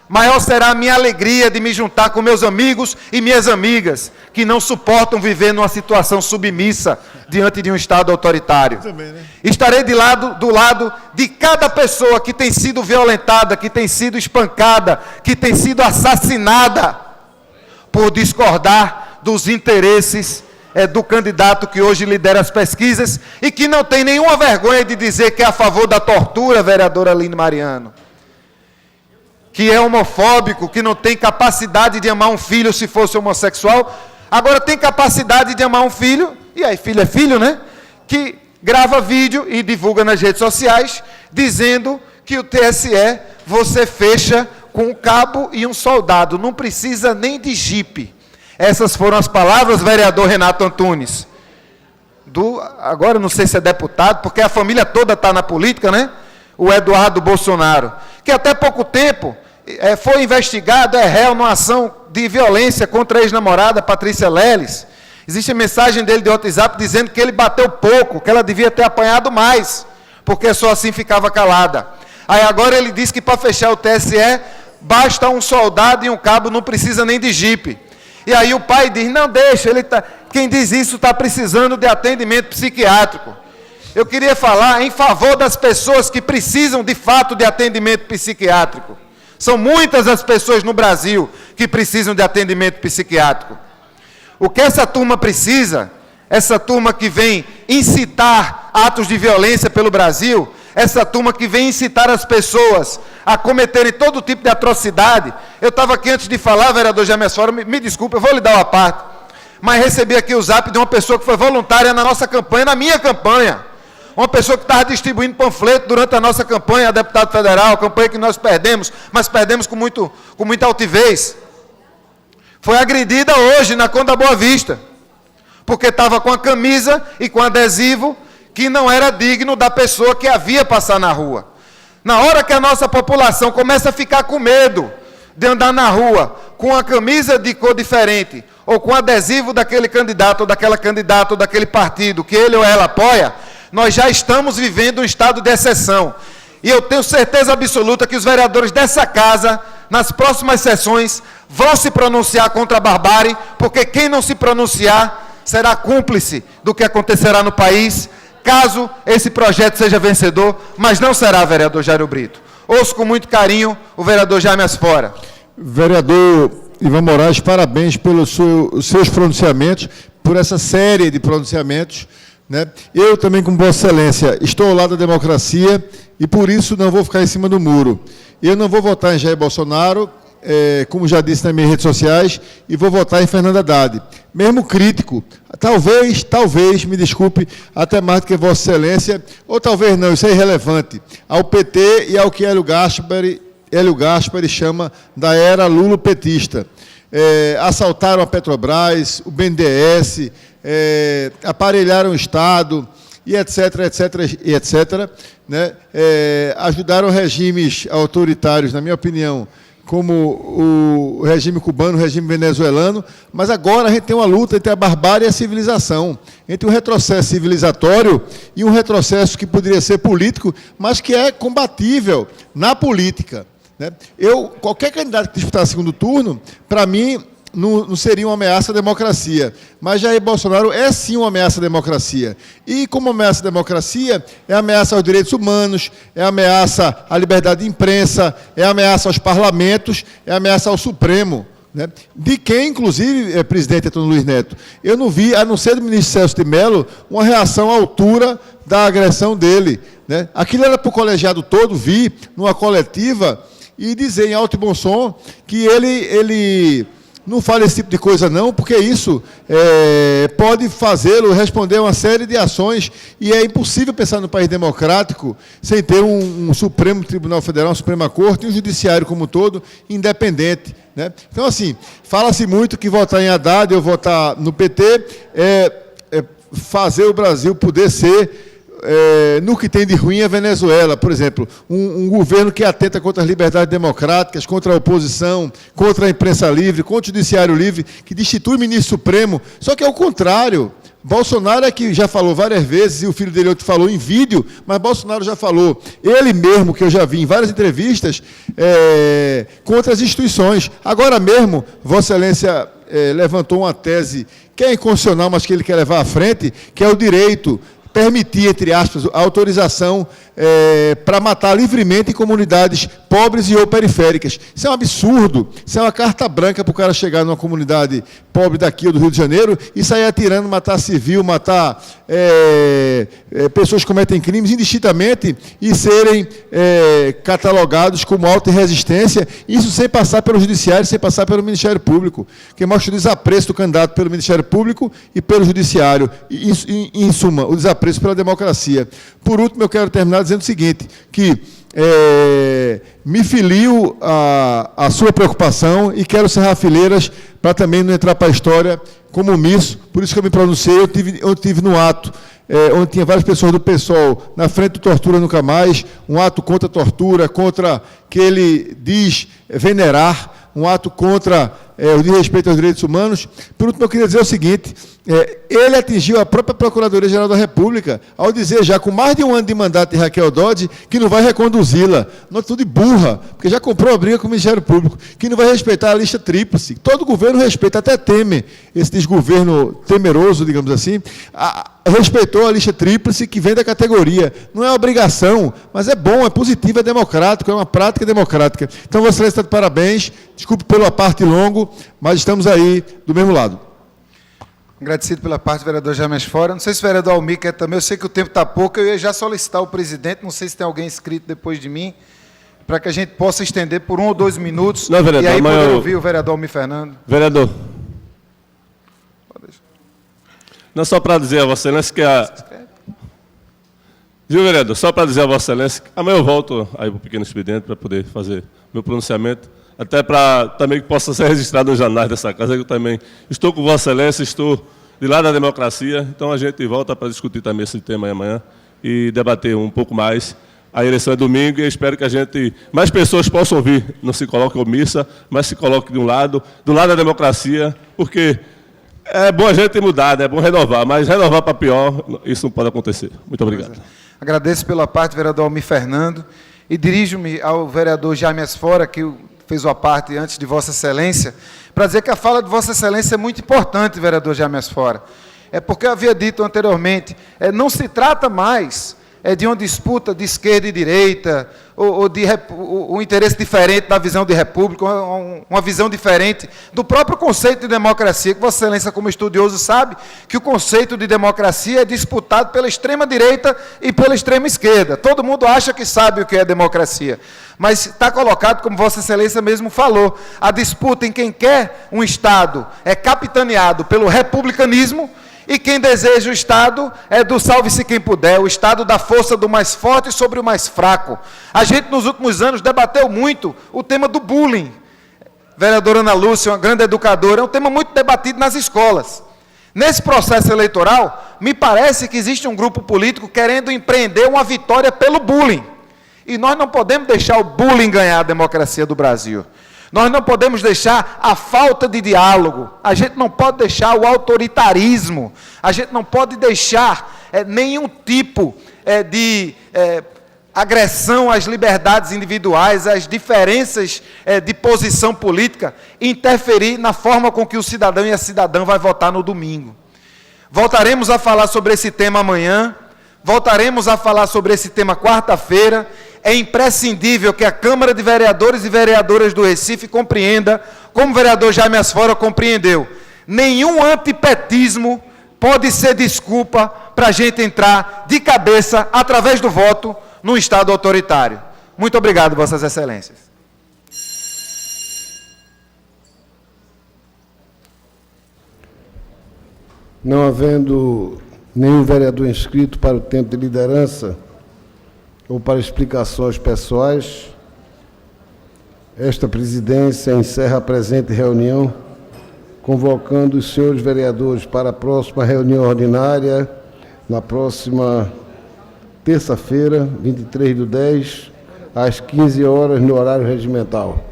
Maior será a minha alegria de me juntar com meus amigos e minhas amigas, que não suportam viver numa situação submissa diante de um Estado autoritário. Também, né? Estarei do lado de cada pessoa que tem sido violentada, que tem sido espancada, que tem sido assassinada, por discordar dos interesses do candidato que hoje lidera as pesquisas e que não tem nenhuma vergonha de dizer que é a favor da tortura, vereadora Aline Mariano. Que é homofóbico, que não tem capacidade de amar um filho se fosse homossexual, agora tem capacidade de amar um filho, e aí filho é filho, né? Que grava vídeo e divulga nas redes sociais, dizendo que o TSE você fecha com um cabo e um soldado, não precisa nem de jipe. Essas foram as palavras, vereador Renato Antunes. Agora não sei se é deputado, porque a família toda está na política, né? O Eduardo Bolsonaro, que até pouco tempo foi investigado, é réu numa ação de violência contra a ex-namorada Patrícia Leles. Existe a mensagem dele de WhatsApp dizendo que ele bateu pouco, que ela devia ter apanhado mais, porque só assim ficava calada. Aí agora ele diz que para fechar o TSE, basta um soldado e um cabo, não precisa nem de jipe. E aí o pai diz, não deixa, quem diz isso está precisando de atendimento psiquiátrico. Eu queria falar em favor das pessoas que precisam de fato de atendimento psiquiátrico. São muitas as pessoas no Brasil que precisam de atendimento psiquiátrico. O que essa turma precisa, essa turma que vem incitar atos de violência pelo Brasil, essa turma que vem incitar as pessoas a cometerem todo tipo de atrocidade. Eu estava aqui antes de falar, vereador James Fora, me desculpe, eu vou lhe dar uma parte. mas recebi aqui o zap de uma pessoa que foi voluntária na nossa campanha, na minha campanha. Uma pessoa que estava distribuindo panfleto durante a nossa campanha, a deputado federal, a campanha que nós perdemos, mas perdemos com muita altivez. Foi agredida hoje na Conde da Boa Vista, porque estava com a camisa e com adesivo que não era digno da pessoa que havia passar na rua. Na hora que a nossa população começa a ficar com medo de andar na rua com a camisa de cor diferente, ou com adesivo daquele candidato, ou daquela candidata, ou daquele partido que ele ou ela apoia, nós já estamos vivendo um estado de exceção. E eu tenho certeza absoluta que os vereadores dessa casa, nas próximas sessões, vão se pronunciar contra a barbárie, porque quem não se pronunciar será cúmplice do que acontecerá no país, caso esse projeto seja vencedor, mas não será, vereador Jairo Brito. Ouço com muito carinho o vereador Jaime Asfora. Vereador Ivan Moraes, parabéns pelos seus pronunciamentos, por essa série de pronunciamentos, né? Eu também, como Vossa Excelência, estou ao lado da democracia e, por isso, não vou ficar em cima do muro. Eu não vou votar em Jair Bolsonaro, como já disse nas minhas redes sociais, e vou votar em Fernando Haddad. Mesmo crítico, talvez, me desculpe, até mais do que Vossa Excelência, ou talvez não, isso é irrelevante, ao PT e ao que Hélio Gaspari chama da era lulo-petista. Assaltaram a Petrobras, o BNDES, aparelharam o Estado, e etc., né? Ajudaram regimes autoritários, na minha opinião, como o regime cubano, o regime venezuelano, mas agora a gente tem uma luta entre a barbárie e a civilização, entre um retrocesso civilizatório e um retrocesso que poderia ser político, mas que é combatível na política, né? Qualquer candidato que disputar segundo turno, para mim, não seria uma ameaça à democracia, mas Jair Bolsonaro é sim uma ameaça à democracia. E como ameaça à democracia, é ameaça aos direitos humanos, é ameaça à liberdade de imprensa, é ameaça aos parlamentos, é ameaça ao Supremo, né? De quem, inclusive, presidente Antônio Luiz Neto, eu não vi, a não ser do ministro Celso de Mello, uma reação à altura da agressão dele, né? Aquilo era para o colegiado todo vir numa coletiva e dizer em alto e bom som que ele não fale esse tipo de coisa não, porque isso pode fazê-lo responder a uma série de ações, e é impossível pensar no país democrático sem ter um Supremo Tribunal Federal, uma Suprema Corte e um Judiciário como um todo independente, né? Então, assim, fala-se muito que votar em Haddad ou votar no PT é fazer o Brasil poder ser no que tem de ruim a Venezuela, por exemplo, um governo que atenta contra as liberdades democráticas, contra a oposição, contra a imprensa livre, contra o judiciário livre, que destitui o ministro supremo, só que é o contrário. Bolsonaro é que já falou várias vezes, e o filho dele outro falou em vídeo, mas Bolsonaro já falou, ele mesmo, que eu já vi em várias entrevistas, contra as instituições. Agora mesmo, Vossa Excelência levantou uma tese que é inconstitucional, mas que ele quer levar à frente, que é o direito permitir, entre aspas, a autorização para matar livremente em comunidades pobres e ou periféricas. Isso é um absurdo, isso é uma carta branca para o cara chegar numa comunidade pobre daqui ou do Rio de Janeiro e sair atirando, matar civil, matar pessoas que cometem crimes indistintamente e serem catalogados como auto e resistência, isso sem passar pelo Judiciário, sem passar pelo Ministério Público, que mostra o desapreço do candidato pelo Ministério Público e pelo Judiciário, e, em suma, o desapreço pela democracia. Por último, eu quero terminar dizendo o seguinte, que me filio à sua preocupação e quero cerrar fileiras para também não entrar para a história como omisso, por isso que eu me pronunciei, eu tive no ato, onde tinha várias pessoas do PSOL na frente do Tortura Nunca Mais, um ato contra a tortura, contra que ele diz venerar, um ato contra o desrespeito aos direitos humanos. Por último, eu queria dizer o seguinte, ele atingiu a própria Procuradoria-Geral da República, ao dizer já, com mais de um ano de mandato de Raquel Dodge, que não vai reconduzi-la. Uma atitude burra, porque já comprou a briga com o Ministério Público, que não vai respeitar a lista tríplice. Todo governo respeita, até Temer, esse desgoverno temeroso, digamos assim, respeitou a lista tríplice que vem da categoria. Não é obrigação, mas é bom, é positivo, é democrático, é uma prática democrática. Então, Vossa Excelência está de parabéns, desculpe pela parte longo, mas estamos aí do mesmo lado. Agradecido pela parte do vereador Jaime Asfora. Não sei se o vereador Almir quer também, eu sei que o tempo está pouco, eu ia já solicitar o presidente, não sei se tem alguém inscrito depois de mim, para que a gente possa estender por 1 ou 2 minutos, não, vereador, e aí poder ouvir o vereador Almir Fernando. Vereador. Não, só para dizer a Vossa Excelência que Viu, vereador? Só para dizer a Vossa Excelência que amanhã eu volto aí para o pequeno expediente para poder fazer meu pronunciamento, até para também que possa ser registrado nos jornais dessa casa, que eu também estou com Vossa Excelência, estou de lado da democracia, então a gente volta para discutir também esse tema amanhã e debater um pouco mais. A eleição é domingo e espero que mais pessoas possam vir, não se coloque omissa, mas se coloque do lado da democracia, porque é bom a gente mudar, é bom renovar, mas renovar para pior, isso não pode acontecer. Muito obrigado. Agradeço pela parte, vereador Almir Fernando, e dirijo-me ao vereador Jaime Asfora, que fez a parte antes de Vossa Excelência, para dizer que a fala de Vossa Excelência é muito importante, vereador Jaime Asfora. É porque eu havia dito anteriormente, não se trata mais de uma disputa de esquerda e direita, ou de um interesse diferente da visão de república, uma visão diferente do próprio conceito de democracia, que Vossa Excelência, como estudioso, sabe que o conceito de democracia é disputado pela extrema-direita e pela extrema-esquerda. Todo mundo acha que sabe o que é democracia, mas está colocado, como Vossa Excelência mesmo falou, a disputa em quem quer um Estado é capitaneado pelo republicanismo, e quem deseja o Estado é do salve-se quem puder, o Estado da força do mais forte sobre o mais fraco. A gente, nos últimos anos, debateu muito o tema do bullying. Vereadora Ana Lúcia, uma grande educadora, é um tema muito debatido nas escolas. Nesse processo eleitoral, me parece que existe um grupo político querendo empreender uma vitória pelo bullying. E nós não podemos deixar o bullying ganhar a democracia do Brasil. Nós não podemos deixar a falta de diálogo, a gente não pode deixar o autoritarismo, a gente não pode deixar nenhum tipo de agressão às liberdades individuais, às diferenças de posição política, interferir na forma com que o cidadão e a cidadã vai votar no domingo. Voltaremos a falar sobre esse tema amanhã, voltaremos a falar sobre esse tema quarta-feira. É imprescindível que a Câmara de Vereadores e Vereadoras do Recife compreenda, como o vereador Jaime Asfora compreendeu, nenhum antipetismo pode ser desculpa para a gente entrar de cabeça, através do voto, num Estado autoritário. Muito obrigado, Vossas Excelências. Não havendo nenhum vereador inscrito para o tempo de liderança, ou para explicações pessoais, esta presidência encerra a presente reunião, convocando os senhores vereadores para a próxima reunião ordinária, na próxima terça-feira, 23/10, às 15 horas, no horário regimental.